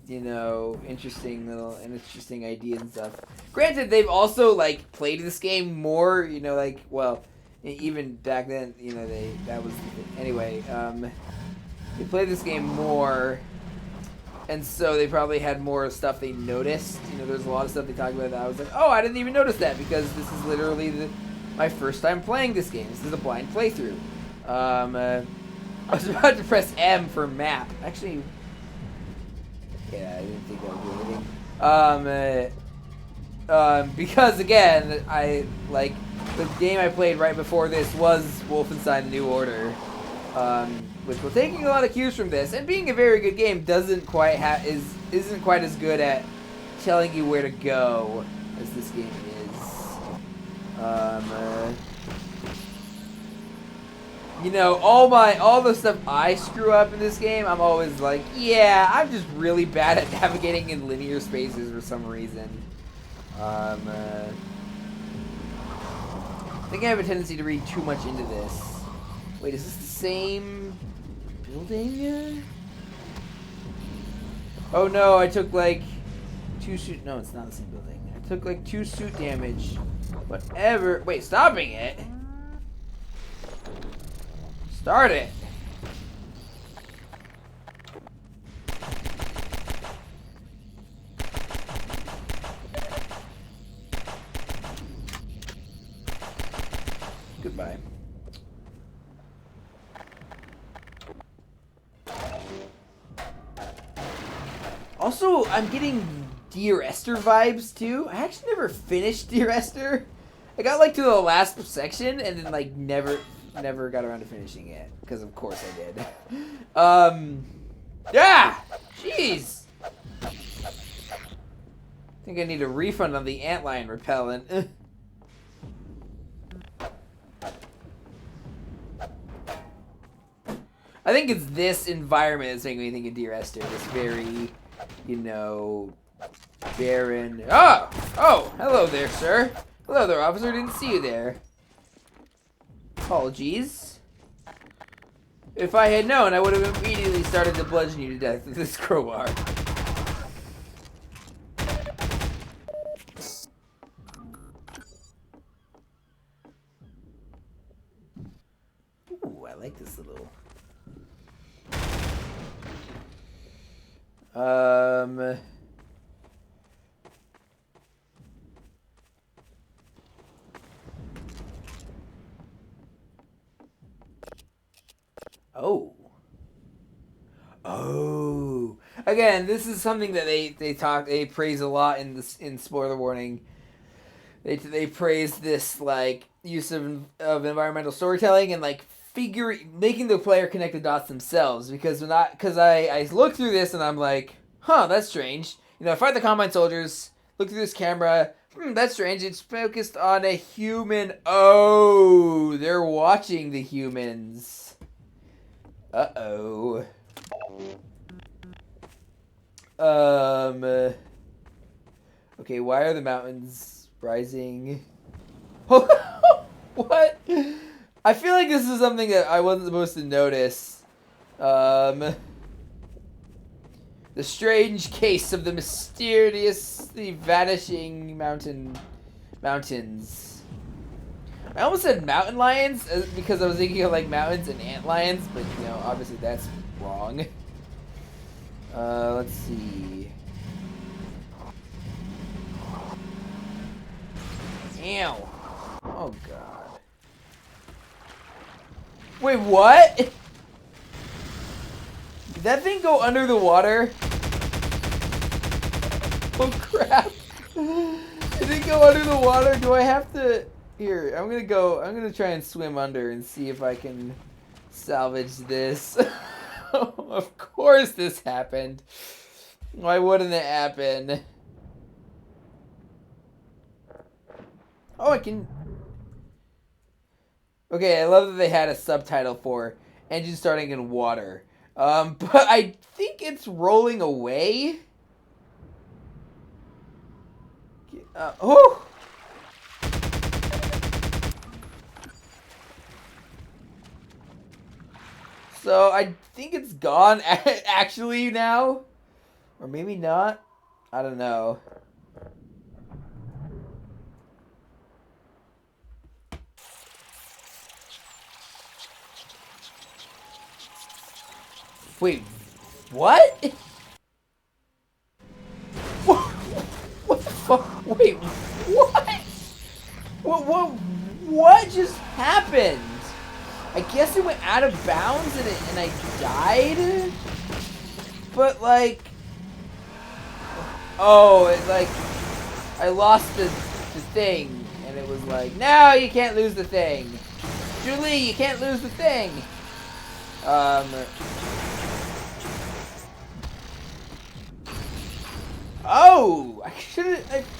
you know, interesting ideas and stuff. Granted, they've also like played this game more, you know, like, well, even back then, you know, they played this game more, and so they probably had more stuff they noticed. You know, there's a lot of stuff they talked about that I was like, oh, I didn't even notice that, because this is literally my first time playing this game. This is a blind playthrough. I was about to press M for map. Actually, yeah, I didn't think that would do anything. Because again, the game I played right before this was Wolfenstein: New Order, which we're taking a lot of cues from this, and being a very good game isn't quite as good at telling you where to go as this game is. You know, all the stuff I screw up in this game, I'm always like, yeah, I'm just really bad at navigating in linear spaces for some reason. I think I have a tendency to read too much into this. Wait, is this the same building? Oh no, I took like 2 suit. No, it's not the same building. I took like 2 suit damage. Whatever. Wait, stopping it? Start it. Goodbye. Also, I'm getting Dear Esther vibes too. I actually never finished Dear Esther. I got like to the last section and then like never got around to finishing it because of course I did. Yeah, jeez. I think I need a refund on the antlion repellent. I think it's this environment that's making me think of Dear Esther. This very, you know, barren. Oh, hello there, sir. Hello there, officer. Didn't see you there. Apologies. If I had known, I would have immediately started to bludgeon you to death with this crowbar. Ooh, I like this little... Oh. Again, this is something that they praise a lot in spoiler warning. They praise this like use of environmental storytelling and like making the player connect the dots themselves because I look through this and I'm like, huh, that's strange. You know, I fight the Combine soldiers, look through this camera, that's strange. It's focused on a human. Oh, they're watching the humans. Uh-oh. Okay, why are the mountains rising? What? I feel like this is something that I wasn't supposed to notice. The strange case of the mysteriously vanishing mountains. I almost said mountain lions because I was thinking of like mountains and ant lions, but you know, obviously that's wrong. Let's see. Ew. Oh god. Wait, what? Did that thing go under the water? Oh crap. Did it go under the water? Do I have to... Here, I'm gonna try and swim under and see if I can salvage this. Of course this happened. Why wouldn't it happen? Oh, I can... Okay, I love that they had a subtitle for engine starting in water. But I think it's rolling away. Oh! So I think it's gone actually now. Or maybe not. I don't know. Wait, what? What the fuck? Wait, what? What just happened? I guess it went out of bounds and I died? But like... Oh, it like... I lost the thing. And it was like, no, you can't lose the thing. Julie, you can't lose the thing. Oh! I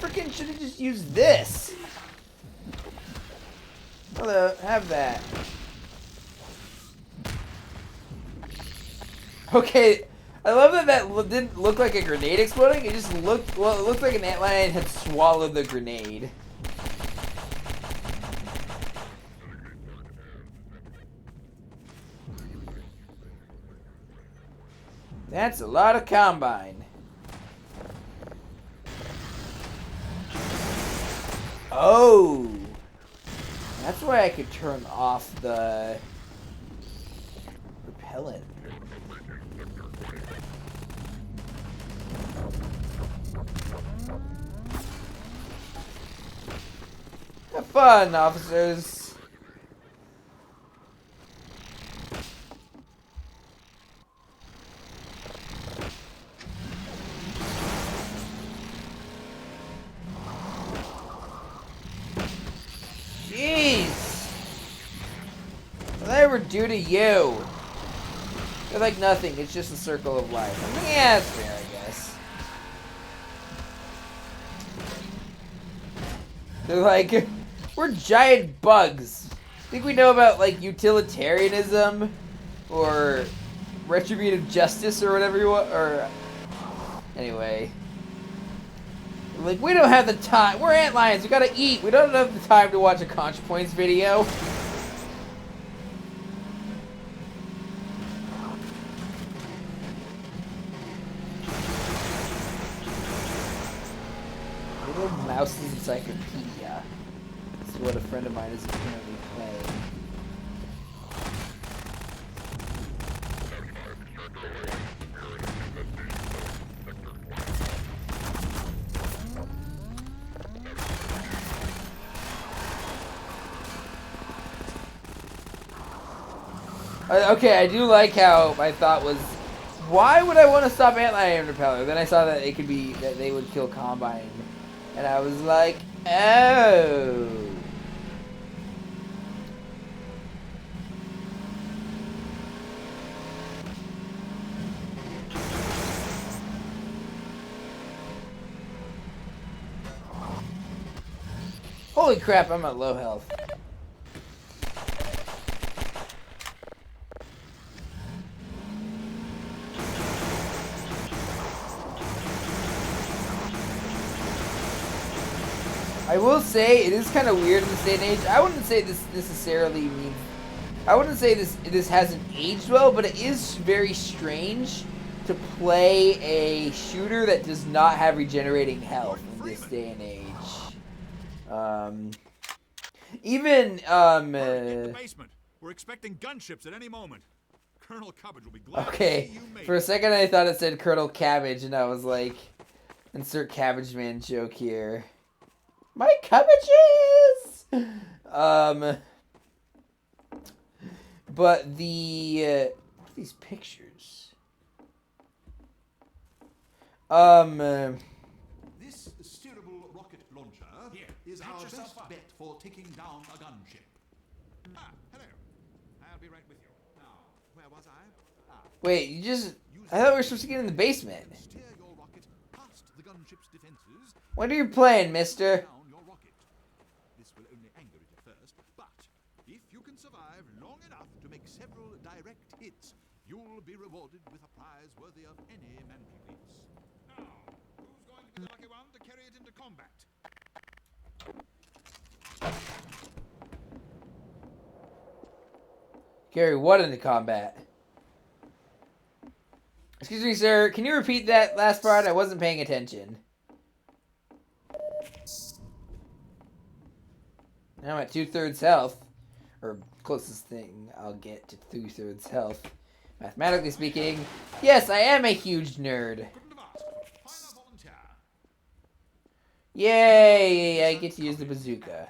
freaking should have just used this. Hello, have that. Okay, I love that didn't look like a grenade exploding. It just looked, well, it looked like an antlion had swallowed the grenade. That's a lot of Combine. Oh! That's why I could turn off the repellent. Have fun, officers. ever do to you? They're like nothing. It's just a circle of life. I mean, yeah, it's fair, I guess. They're like, we're giant bugs. Think we know about like utilitarianism or retributive justice or whatever you want? Or anyway, like we don't have the time. We're antlions. We gotta eat. We don't have the time to watch a ContraPoints video. Little Mouse's Encyclopedia. This is what a friend of mine is currently playing. Okay, I do like how my thought was, why would I want to stop Antlion Repeller? Then I saw that it could be that they would kill Combine, and I was like, oh. Holy crap, I'm at low health. I will say it is kind of weird in this day and age. I wouldn't say this necessarily means. I wouldn't say this hasn't aged well, but it is very strange to play a shooter that does not have regenerating health in this day and age. Even the basement. We're expecting gunships at any moment. Colonel Cabbage will be glad to see you, mate. For a second I thought it said Colonel Cabbage, and I was like, insert Cabbage Man joke here. My cabbages! But these pictures. This steerable rocket launcher is our best bet for taking down a gunship. Ah, hello. I'll be right with you. Now, where was I? Wait, you just... I thought we were supposed to get in the basement. Steer your rocket past the gunship's defenses. What are you playing, mister? This will only anger it at first, but if you can survive long enough to make several direct hits, you'll be rewarded with a prize worthy of any mantelpiece. Now, who's going to be the lucky one to carry it into combat? Carry what into combat? Excuse me, sir. Can you repeat that last part? I wasn't paying attention. Now I'm at 2/3 health. Or closest thing I'll get to 2/3 health. Mathematically speaking, yes, I am a huge nerd. Yay! I get to use the bazooka.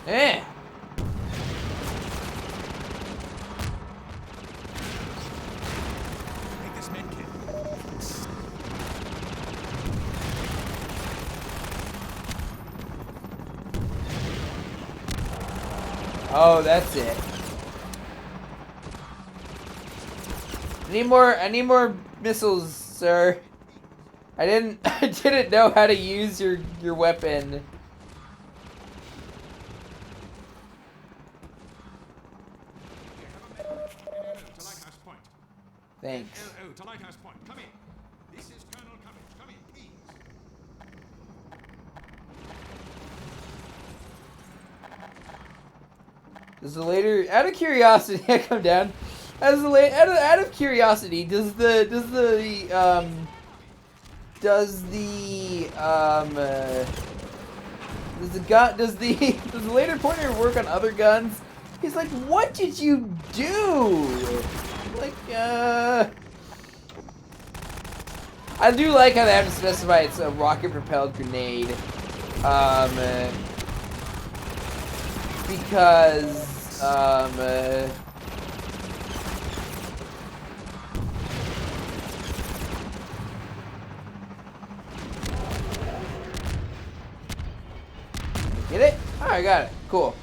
Eh! Take this med kit. Oh, that's it. I need more missiles, sir. I didn't know how to use your weapon. Thanks. LO to Lighthouse Point. Come in. This is Colonel Cummings. Come in, please. Does the later, out of curiosity, I come down. As the out of curiosity, does the later pointer work on other guns? He's like, what did you do? Like, I do like how they have to specify it's a rocket-propelled grenade. Because get it? Oh, I got it. Cool.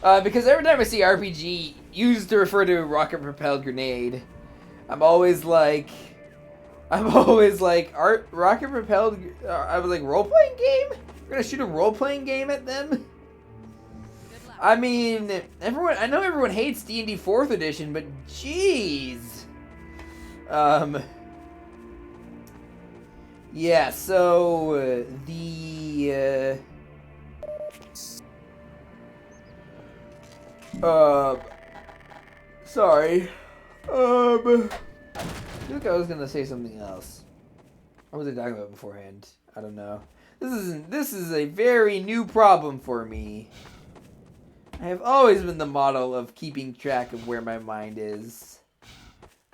Because every time I see RPG used to refer to a rocket-propelled grenade, I'm always like, rocket-propelled? I was like, role-playing game? We're gonna shoot a role-playing game at them? I mean, I know everyone hates D&D 4th edition, but jeez. Yeah, so, sorry. I feel like I was gonna say something else. What was I talking about beforehand? I don't know. This is a very new problem for me. I have always been the model of keeping track of where my mind is.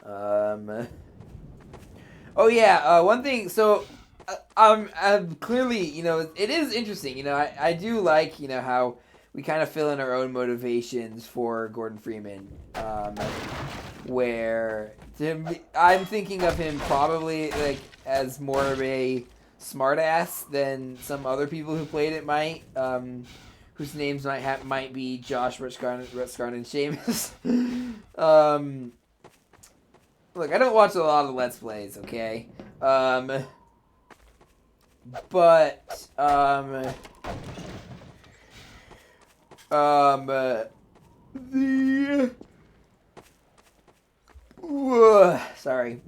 Oh yeah, one thing, so, I'm clearly, you know, it is interesting, you know, I do like, you know, how we kind of fill in our own motivations for Gordon Freeman, where I'm thinking of him probably, like, as more of a smartass than some other people who played it might, whose names might be Josh, Rutskarn, and Seamus. Look, I don't watch a lot of Let's Plays, okay? But, sorry.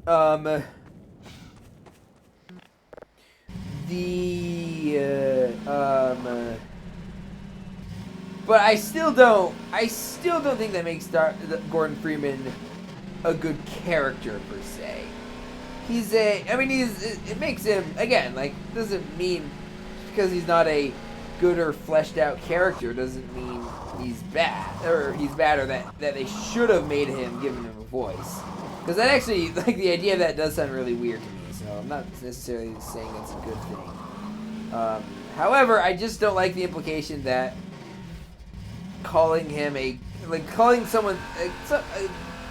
But I still don't think that makes Gordon Freeman a good character per se. It makes him, again, like, doesn't mean because he's not a good or fleshed out character doesn't mean he's bad, or that they should have made him, given him a voice. Because that actually, like, the idea of that does sound really weird to me, so I'm not necessarily saying that's a good thing. However, I just don't like the implication that calling someone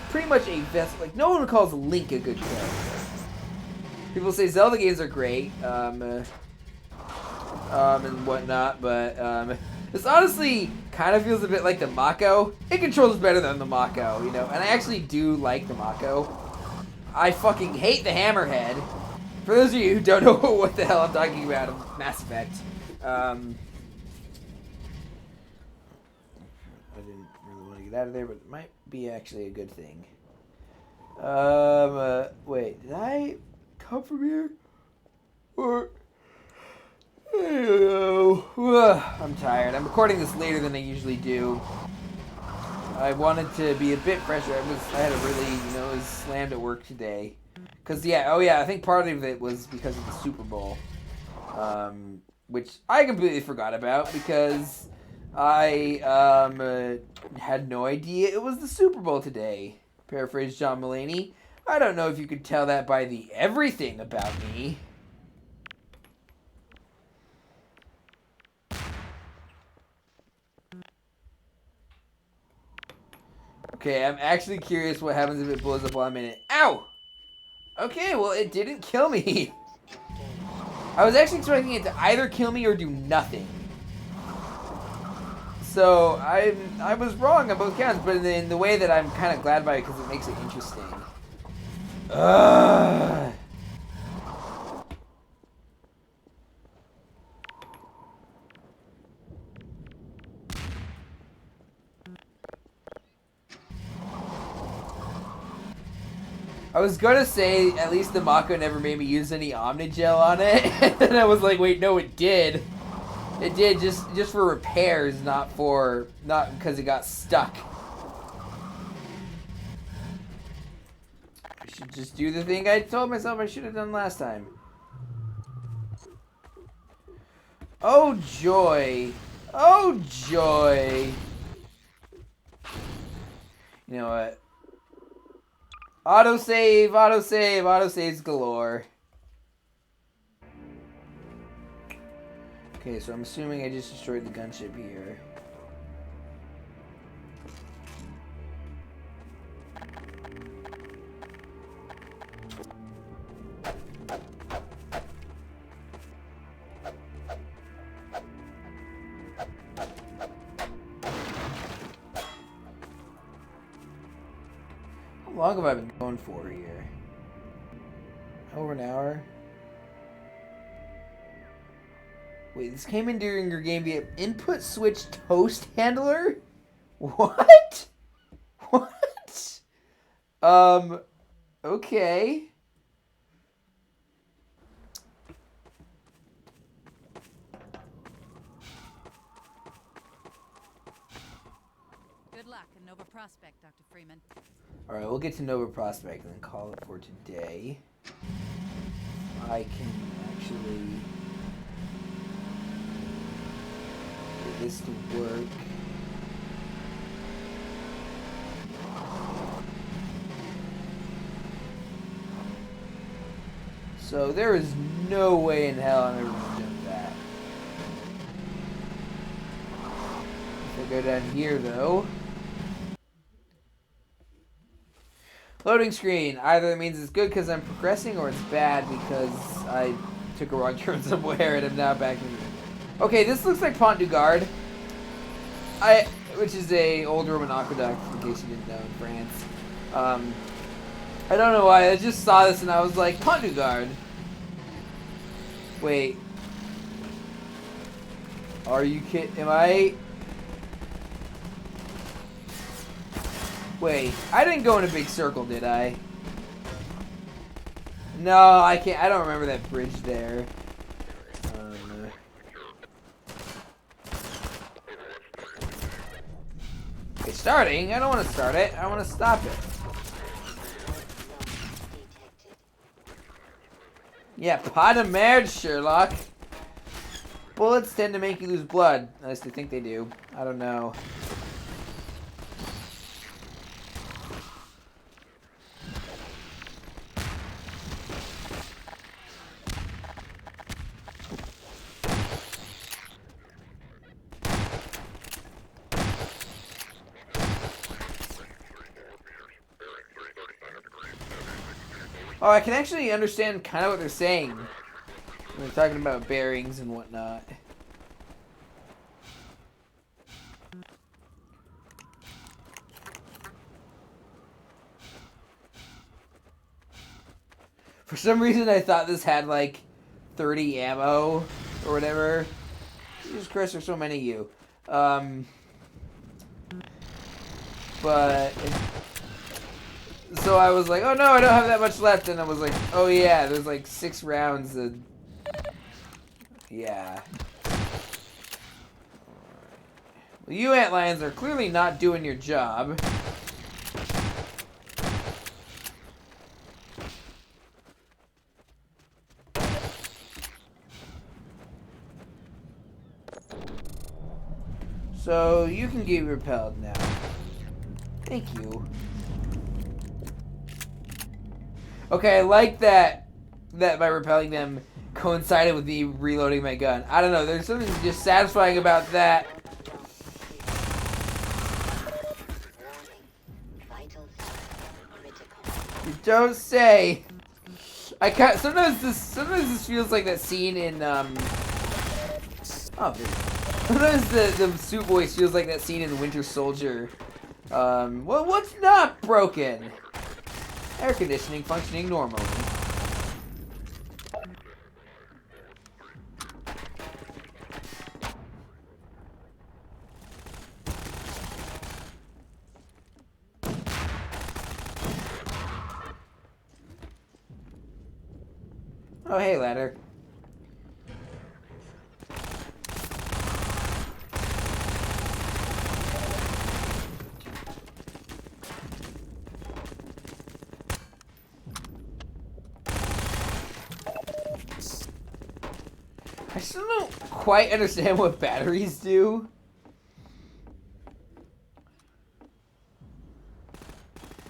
pretty much a vessel, like, no one calls Link a good character. People say Zelda games are great, and whatnot, but this honestly kind of feels a bit like the Mako. It controls better than the Mako, you know, and I actually do like the Mako. I fucking hate the Hammerhead. For those of you who don't know what the hell I'm talking about in Mass Effect, I didn't really want to get out of there, but it might be actually a good thing. Wait, did I come from here? Or... I don't know. I'm tired. I'm recording this later than I usually do. I wanted to be a bit fresher. I had a really, you know, was slammed at work today. Cause I think part of it was because of the Super Bowl, which I completely forgot about because I had no idea it was the Super Bowl today. Paraphrase John Mulaney. I don't know if you could tell that by the everything about me. Okay, I'm actually curious what happens if it blows up while I'm in it. Ow! Okay, well, it didn't kill me. I was actually expecting it to either kill me or do nothing. So, I was wrong on both counts, but in the way that I'm kind of glad by it because it makes it interesting. Ugh. I was gonna say, at least the Mako never made me use any Omnigel on it, and then I was like, wait, no, it did. It did, just for repairs, not because it got stuck. I should just do the thing I told myself I should have done last time. Oh, joy. Oh, joy. You know what? Autosaves galore. Okay, so I'm assuming I just destroyed the gunship here. How long have I been going for here? Over an hour? Wait, this came in during your game via input switch toast handler? What? What? Okay. Good luck in Nova Prospect, Dr. Freeman. Alright, we'll get to Nova Prospect and then call it for today. I can actually get this to work. So there is no way in hell I'm ever going to jump that. If I go down here though. Loading screen. Either it means it's good because I'm progressing or it's bad because I took a wrong turn somewhere and I'm now back in. Okay, this looks like Pont du Gard. Which is a old Roman aqueduct, in case you didn't know, in France. I don't know why, I just saw this and I was like, Pont du Gard. Wait. Are you kidding? Am I? Wait, I didn't go in a big circle, did I? No, I can't. I don't remember that bridge there. It's starting. I don't want to start it. I want to stop it. Yeah, pot of merde, Sherlock. Bullets tend to make you lose blood. At least I think they do. I don't know. Oh, I can actually understand kind of what they're saying when they're talking about bearings and whatnot. For some reason, I thought this had like 30 ammo or whatever. Jesus Christ, there's so many of you. But so I was like, oh no, I don't have that much left. And I was like, oh yeah, there's like 6 rounds. Yeah. Well, you antlions are clearly not doing your job. So you can get repelled now. Thank you. Okay, I like that by repelling them coincided with me reloading my gun. I don't know, there's something just satisfying about that. You don't say. Sometimes this feels like that scene in sometimes the suit voice feels like that scene in Winter Soldier. Well, what's not broken? Air conditioning functioning normally. Oh, hey, ladder. I still don't quite understand what batteries do.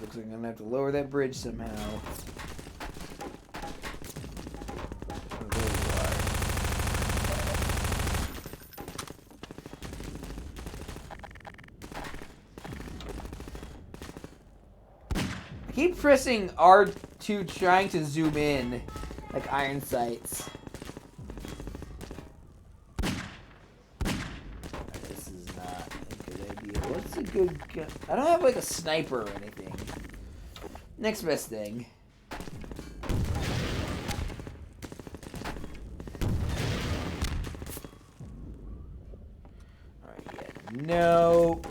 Looks like I'm gonna have to lower that bridge somehow. Oh, there you are. Keep pressing R2 trying to zoom in like iron sights. This is not a good idea. What's a good gun? I don't have like a sniper or anything. Next best thing. Alright, yeah. Nope.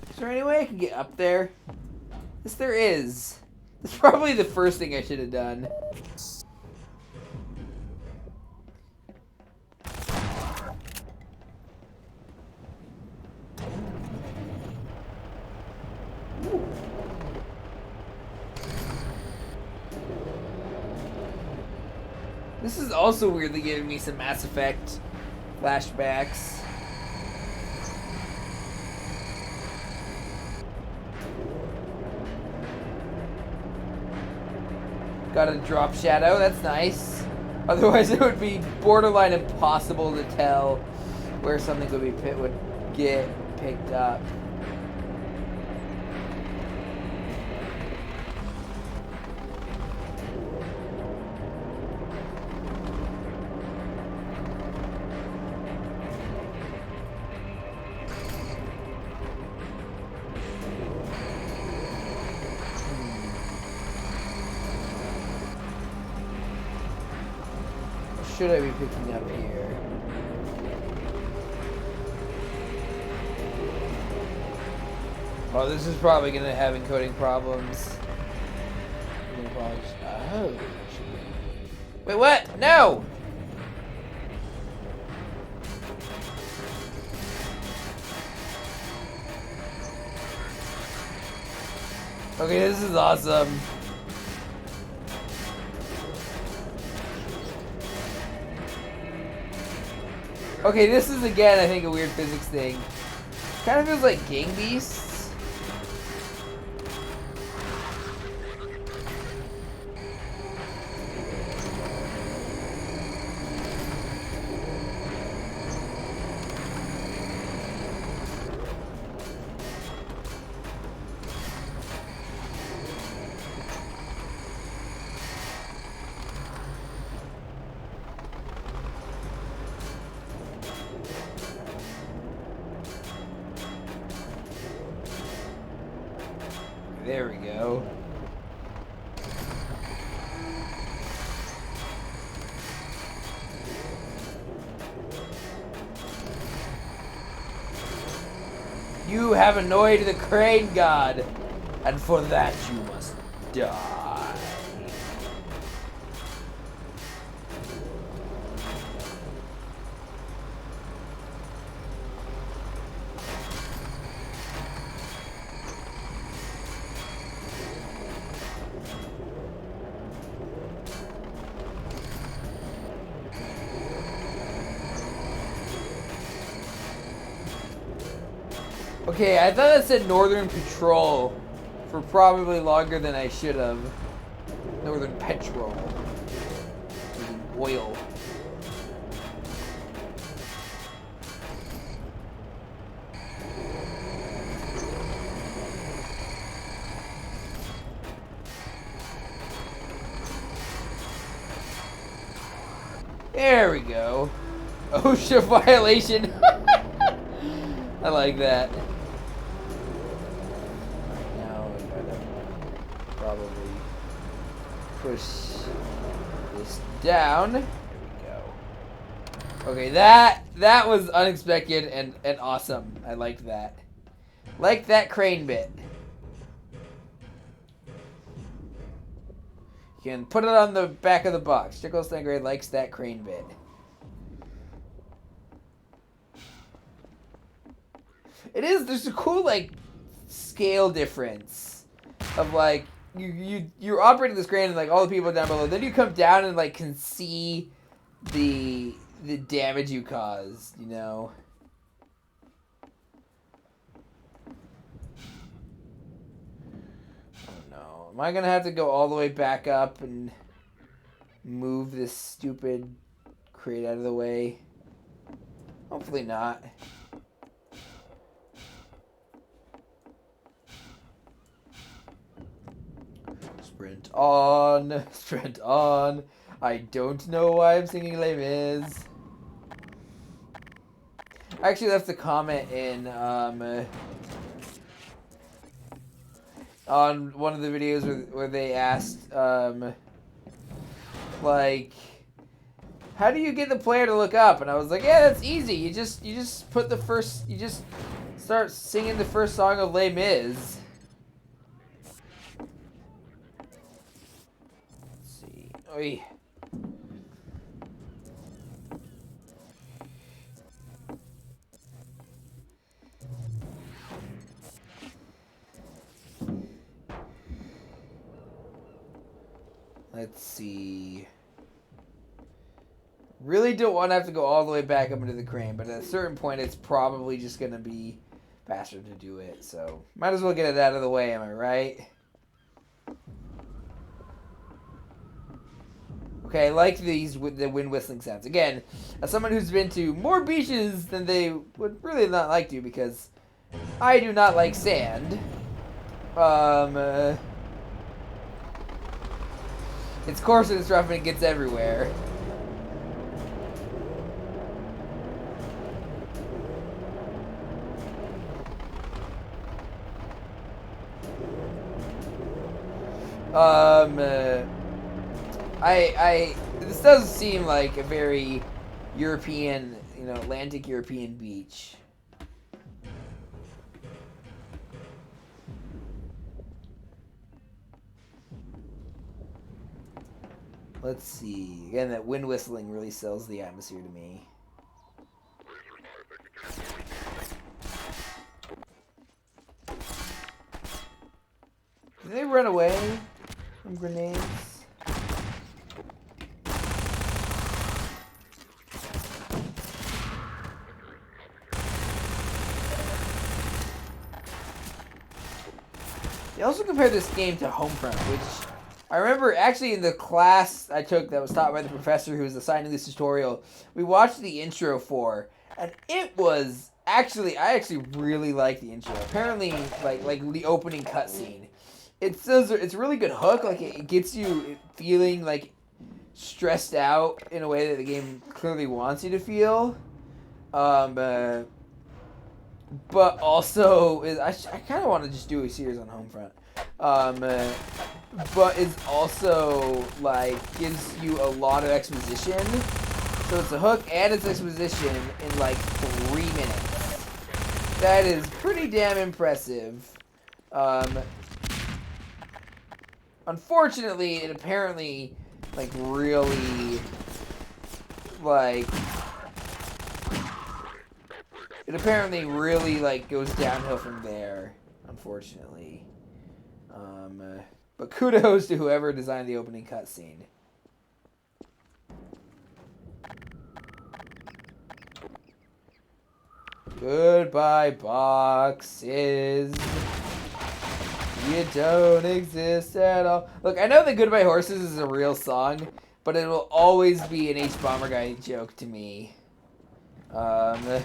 Is there any way I can get up there? Yes, there is. That's probably the first thing I should have done. This is also weirdly giving me some Mass Effect flashbacks. Got a drop shadow, that's nice. Otherwise it would be borderline impossible to tell where something would get picked up. Should I be picking up here? Oh, this is probably going to have encoding problems. Oh. Wait, what? No! Okay, this is awesome. Okay, this is again, I think, a weird physics thing. Kind of feels like Gang Beasts. There we go. You have annoyed the Crane God, and for that you must die. Okay, I thought that said Northern Patrol for probably longer than I should have. Northern Petrol. Oil. There we go. OSHA violation. I like that. Now we gotta probably push this down. There we go. Okay, that was unexpected and awesome. I liked that. Like that crane bit. You can put it on the back of the box. Jekyllstein Gray likes that crane bit. It is. There's a cool like scale difference of like you're operating this crane and like all the people down below. Then you come down and like can see the damage you caused. You know. Am I gonna have to go all the way back up and move this stupid crate out of the way? Hopefully not. Sprint on, sprint on. I don't know why I'm singing Les Mis. I actually left a comment in on one of the videos where they asked like, how do you get the player to look up? And I was like, yeah, that's easy. You just put the first, you just start singing the first song of Les Mis. Let's see. Oy. Let's see. Really don't want to have to go all the way back up into the crane, but at a certain point, it's probably just going to be faster to do it. So, might as well get it out of the way, am I right? Okay, I like the wind whistling sounds. Again, as someone who's been to more beaches than they would really not like to, because I do not like sand. It's coarse and it's rough and it gets everywhere. This does seem like a very European, Atlantic European beach. Let's see. Again, that wind whistling really sells the atmosphere to me. Did they run away from grenades? They also compared this game to Homefront, which I remember actually in the class I took that was taught by the professor who was assigning this tutorial, we watched the intro for, and it was I actually really liked the intro. Apparently, like the opening cutscene. It's a really good hook. Like it gets you feeling like stressed out in a way that the game clearly wants you to feel. But also, I kind of want to just do a series on Homefront. But it's also like gives you a lot of exposition. So it's a hook and it's exposition in like 3 minutes. That is pretty damn impressive. Unfortunately, it apparently really goes downhill from there, unfortunately. But kudos to whoever designed the opening cutscene. Goodbye, boxes. You don't exist at all. Look, I know that Goodbye Horses is a real song, but it will always be an H Bomber Guy joke to me. My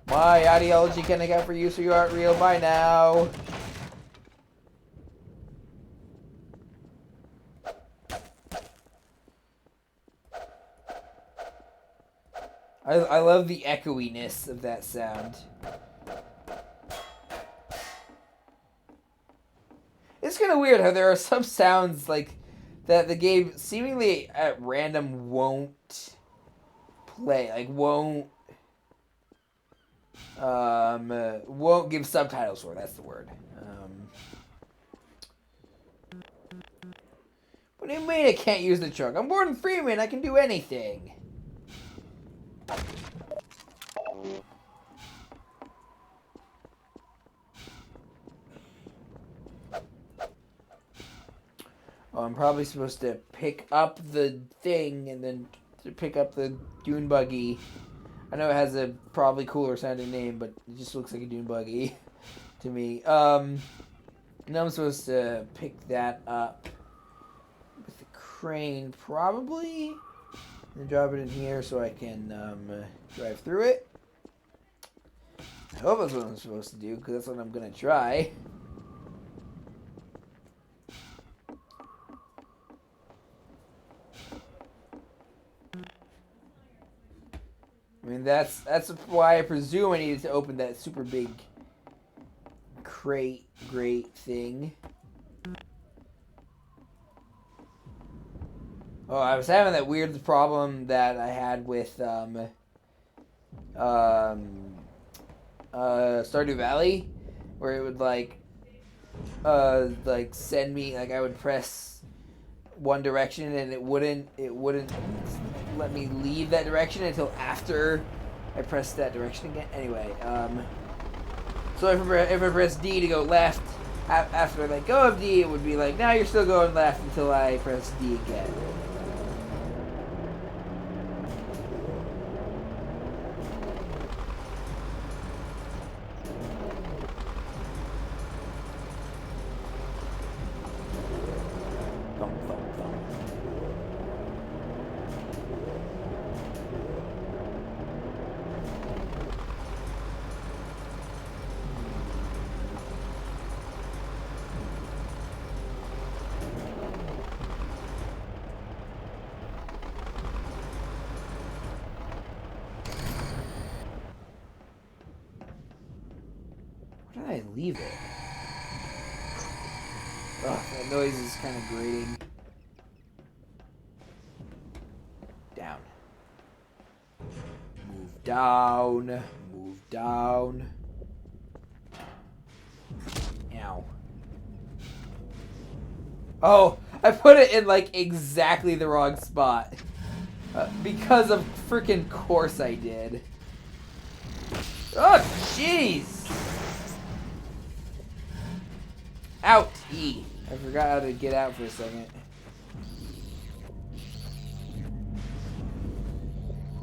ideology can account for you, so you aren't real by now. I love the echoiness of that sound. It's kind of weird how there are some sounds like that the game seemingly at random won't play, like won't give subtitles for. That's the word. What do you mean I can't use the truck? I'm Gordon Freeman. I can do anything. Oh, I'm probably supposed to pick up the thing and then to pick up the dune buggy. I know it has a probably cooler sounding name, but it just looks like a dune buggy to me. Now I'm supposed to pick that up with the crane, probably, and drop it in here so I can drive through it. I hope that's what I'm supposed to do, because that's what I'm going to try. mean, that's why I presume I needed to open that super big crate thing. Oh, I was having that weird problem that I had with Stardew Valley, where it would like send me, like I would press one direction and it wouldn't let me leave that direction until after I pressed that direction again. Anyway, so if I press D to go left, after I let go of D, it would be like, now you're still going left until I press D again. Where did I leave it? Ugh, that noise is kind of grating. Down. Move down. Move down. Ow. Oh, I put it in like exactly the wrong spot. Because of freaking course I did. Oh, jeez. Out! E. I forgot how to get out for a second.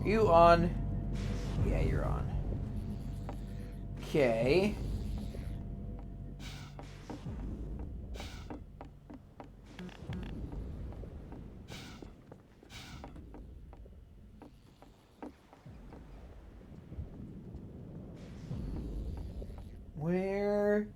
Are you on? Yeah, you're on. Okay. Where?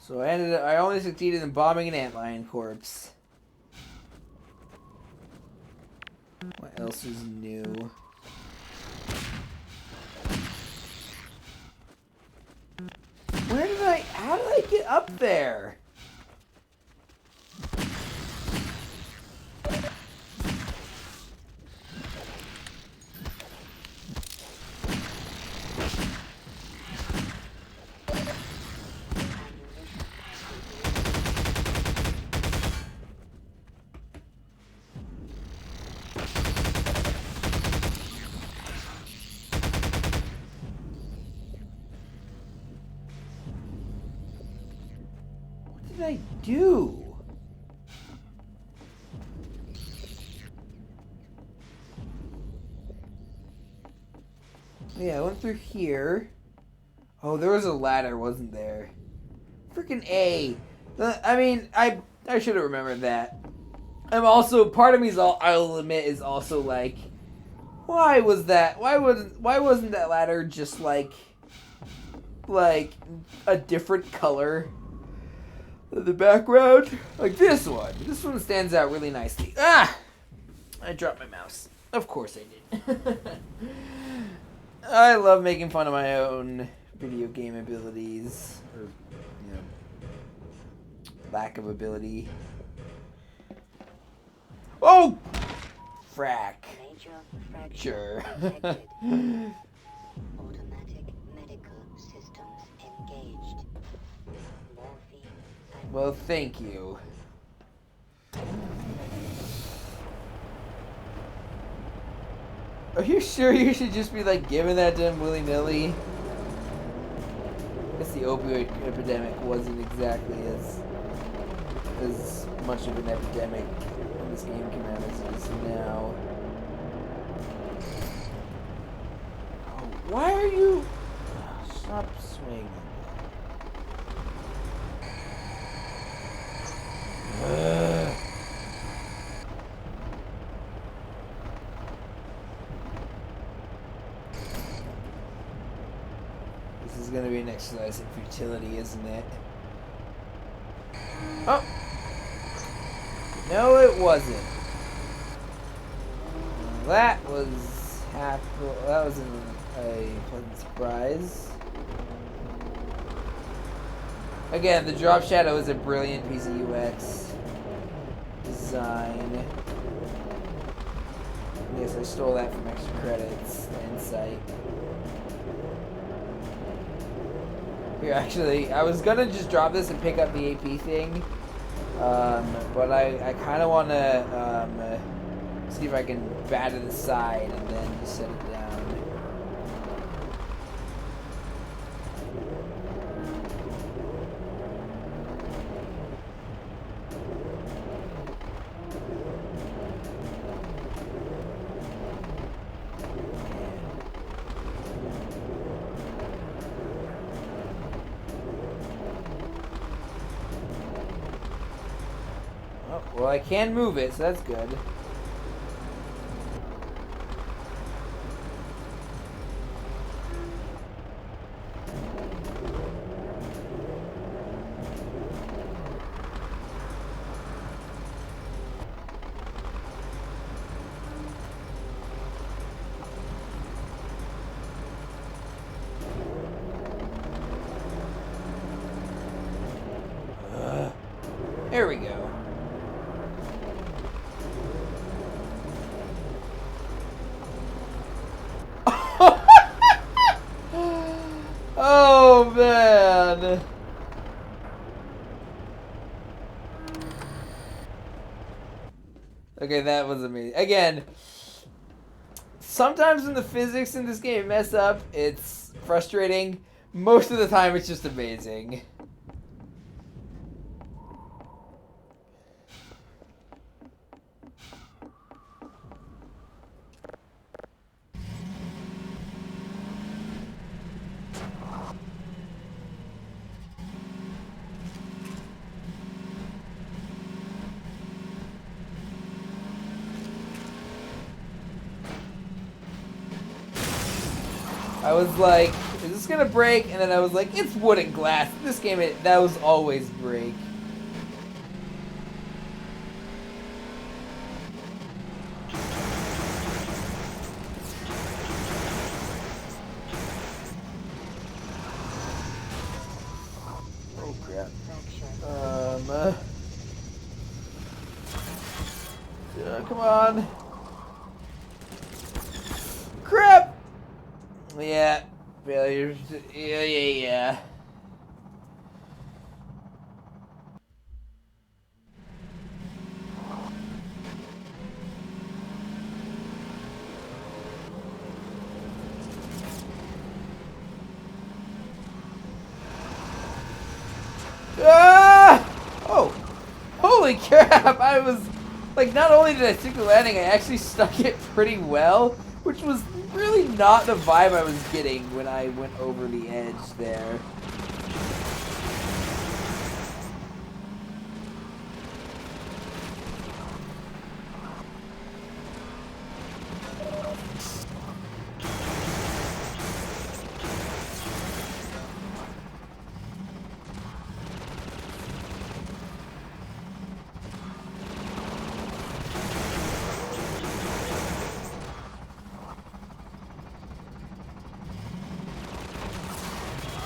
So I only succeeded in bombing an antlion corpse. What else is new? How did I get up there? What did I do? Yeah, I went through here. Oh, there was a ladder, wasn't there? Freaking A. I mean, I should have remembered that. I'm also, part of me is I'll admit is also like, why wasn't that ladder just like a different color than the background? Like this one. This one stands out really nicely. Ah! I dropped my mouse. Of course I did. I love making fun of my own video game abilities, or, you know, lack of ability. Oh! Frack. Sure. Automatic medical systems engaged. Morphine. Well, thank you. Are you sure you should just be like giving that to him willy-nilly? I guess the opioid epidemic wasn't exactly as much of an epidemic when this game came out as it is now. Oh, why are you... Stop swinging. Ugh. is going to be an exercise in futility, isn't it? Oh! No, it wasn't. That was a pleasant surprise. Again, the drop shadow is a brilliant piece of UX design. Yes, I stole that from extra credits. Insight. Here, actually, I was gonna just drop this and pick up the AP thing, but I kind of want to see if I can bat it aside and then just set it down. Oh, well, I can move it, so that's good. There we go. Oh, man. Okay, that was amazing. Again, sometimes when the physics in this game mess up, it's frustrating. Most of the time, it's just amazing. I was like, is this gonna break? And then I was like, it's wood and glass. This game, that was always break. Oh crap. Come on. Crap! Yeah, failure. Yeah. Ah! Oh, holy crap! I was like, not only did I stick the landing, I actually stuck it pretty well, which was really not the vibe I was getting when I went over the edge there.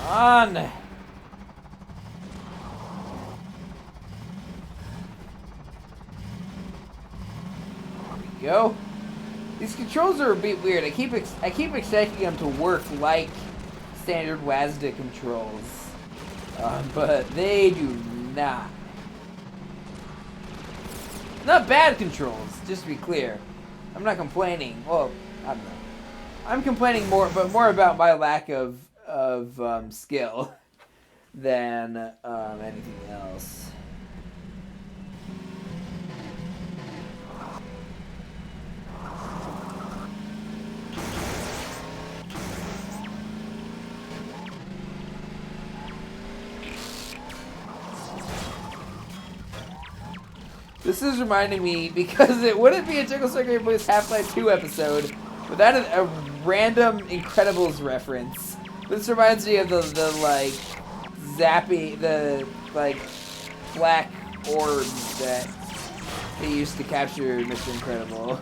On. There we go. These controls are a bit weird. I keep expecting them to work like standard WASD controls, but they do not. Not bad controls, just to be clear. I'm not complaining. Well, I don't know. I'm complaining more about my lack of skill than anything else. This is reminding me, because it wouldn't be a Jekyllstein Gray Half-Life 2 episode without a random Incredibles reference. This reminds me of the like zappy, the like black orbs that they used to capture Mr. Incredible.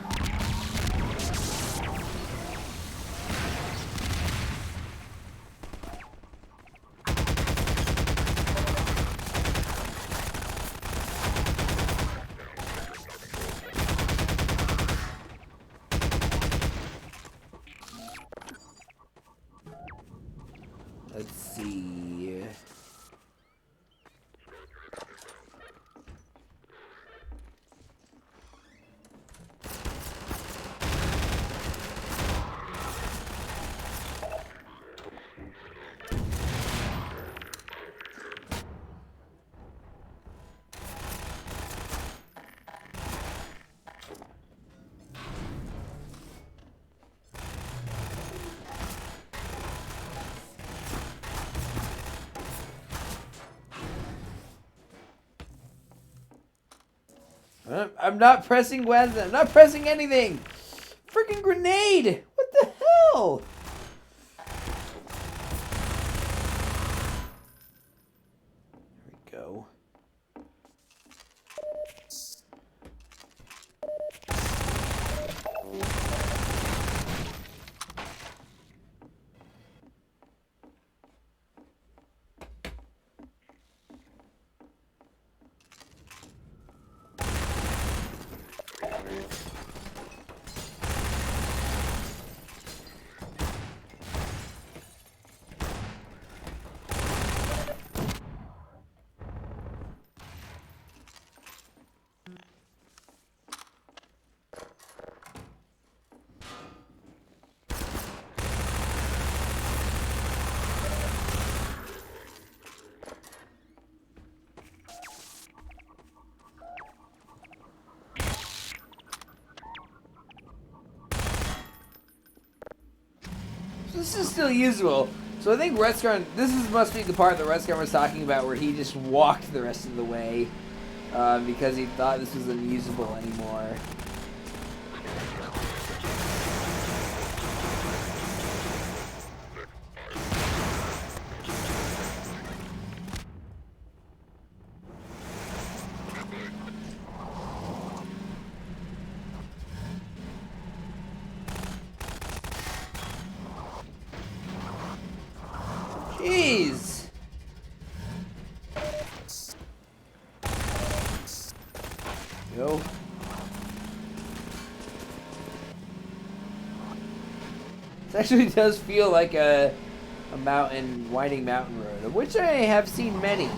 Let's see. I'm not pressing weapons. I'm not pressing anything. Freaking grenade! What the hell? There we go. This is still usable. So I think Redskar, must be the part that Redskar was talking about where he just walked the rest of the way because he thought this was unusable anymore. Jeez. Go. This actually does feel like a winding mountain road, of which I have seen many.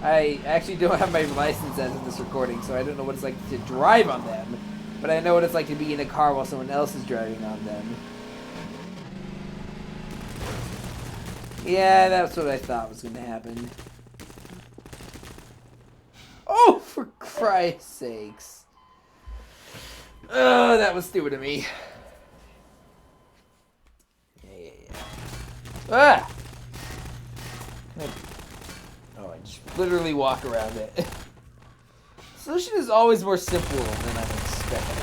I actually don't have my license as of this recording, so I don't know what it's like to drive on them. But I know what it's like to be in a car while someone else is driving on them. Yeah, that's what I thought was going to happen. Oh, for Christ's sakes. Oh, that was stupid of me. Yeah. Ah! Oh, I just literally walk around it. Solution is always more simple than I'm expecting.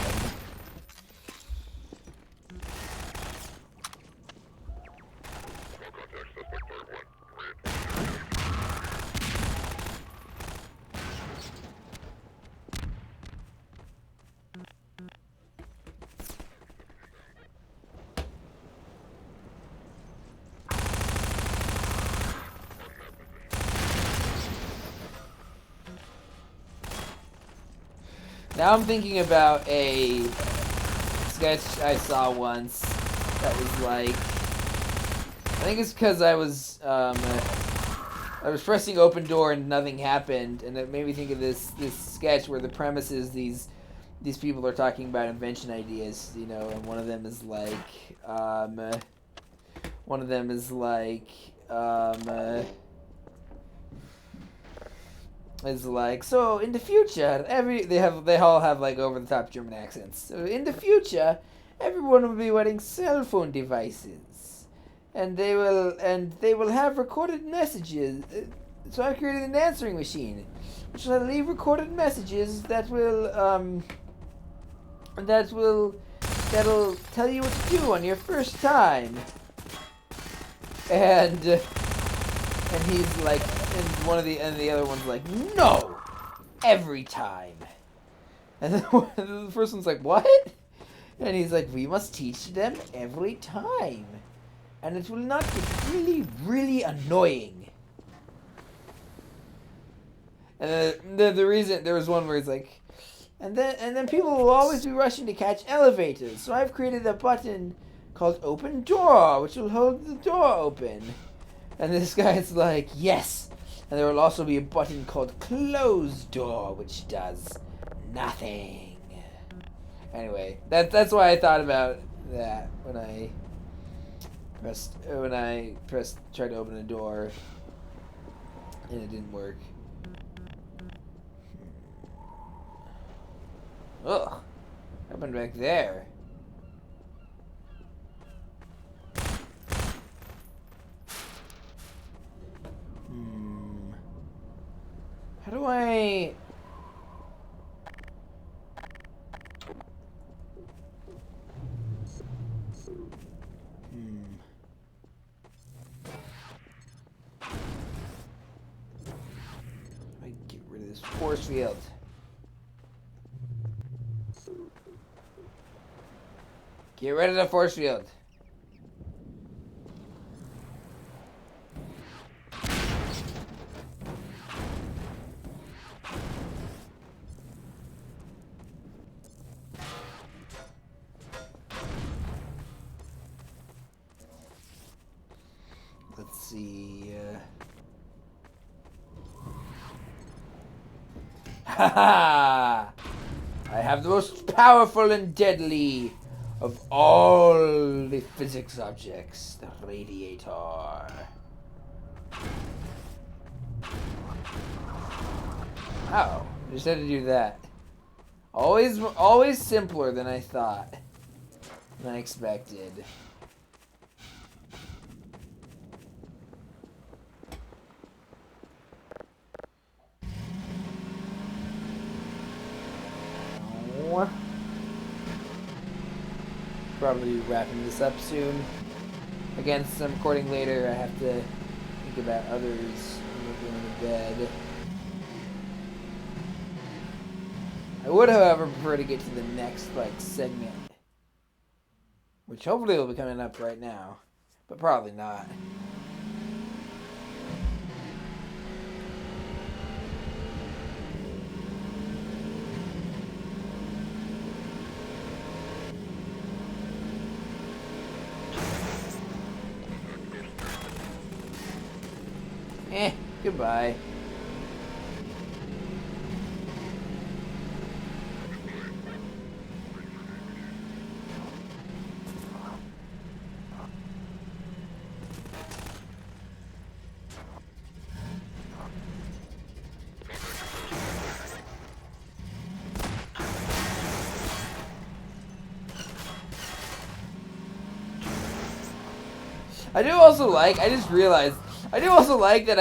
Now I'm thinking about a sketch I saw once that was like, I think it's because I was pressing open door and nothing happened, and it made me think of this sketch where the premise is these people are talking about invention ideas, you know, and one of them is like, so in the future, they all have like over the top German accents. So in the future, everyone will be wearing cell phone devices, and they will have recorded messages. So I created an answering machine, which will leave recorded messages that'll tell you what to do on your first time. And he's like, and the other one's like, no, every time. And then the first one's like, what? And he's like, we must teach them every time, and it will not get really, really annoying. And then the reason, there was one where he's like, and then people will always be rushing to catch elevators, so I've created a button called Open Door, which will hold the door open. And this guy's like, yes. And there will also be a button called Close Door, which does nothing. Anyway, that's why I thought about that when I tried to open a door and it didn't work. Ugh, what happened back there? How do I... I get rid of this force field. Get rid of the force field. Let's see. Haha! I have the most powerful and deadly of all the physics objects, the radiator. Oh, I just had to do that. Always simpler than I thought. Than I expected. Probably wrapping this up soon. Again, since I'm recording later, I have to think about others when we're going to bed. I would, however, prefer to get to the next segment, which hopefully will be coming up right now, but probably not. Goodbye. I do also like, I just realized, I do also like that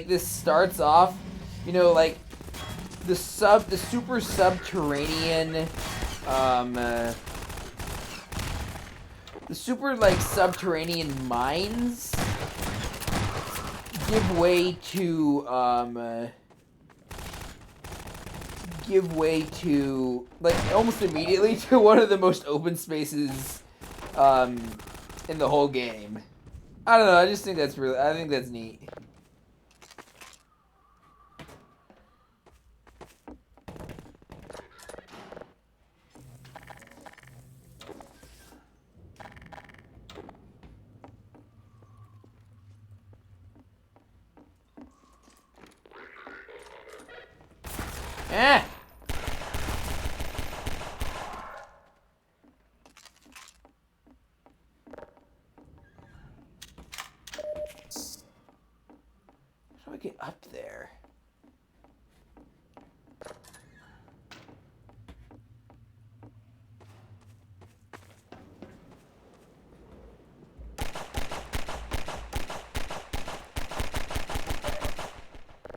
this starts off, you know, like the super subterranean, the super subterranean mines give way to almost immediately to one of the most open spaces in the whole game. I don't know, I just think that's neat. Eh! How do I get up there?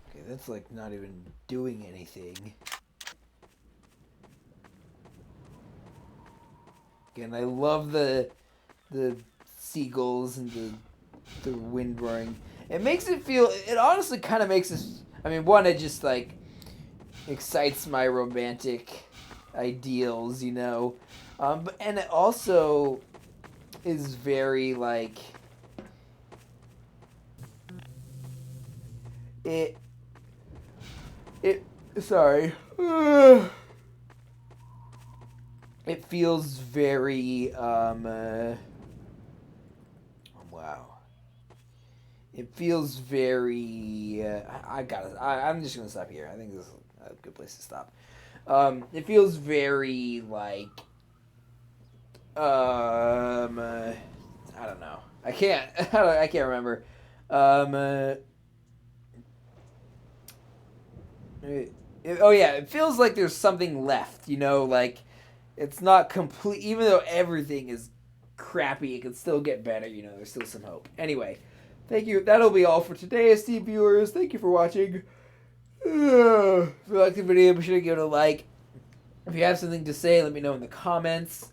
Okay, that's not even doing anything. Again, I love the seagulls and the the wind roaring. It makes it feel. It honestly kind of makes us. I mean, one, it just like excites my romantic ideals, you know. And it also is very like it. Sorry. It feels very wow. It feels very. I'm just gonna stop here. I think this is a good place to stop. It feels very like. I don't know. I can't. I can't remember. It feels like there's something left. You know, like it's not complete. Even though everything is crappy, it can still get better. You know, there's still some hope. Anyway. Thank you. That'll be all for today, esteemed viewers. Thank you for watching. If you liked the video, be sure to give it a like. If you have something to say, let me know in the comments.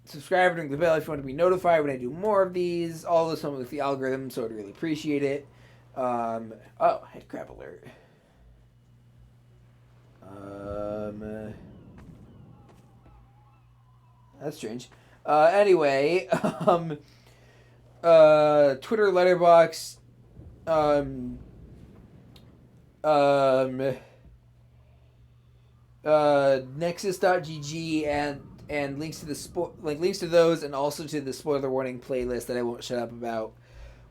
Subscribe and ring the bell if you want to be notified when I do more of these. All this help with the algorithm, so I'd really appreciate it. Headcrab alert. That's strange. Anyway, Twitter, Letterboxd, Nexus.gg and links to the links to those and also to the spoiler warning playlist that I won't shut up about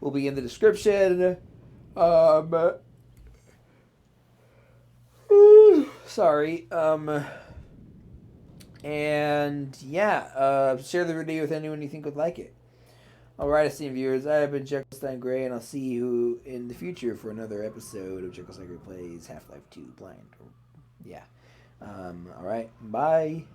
will be in the description. Sorry. And yeah, share the video with anyone you think would like it. Alright, esteemed viewers, I have been Jekyllstein Gray, and I'll see you in the future for another episode of Jekyllstein Gray Plays Half-Life 2 Blind. Yeah. Alright, bye.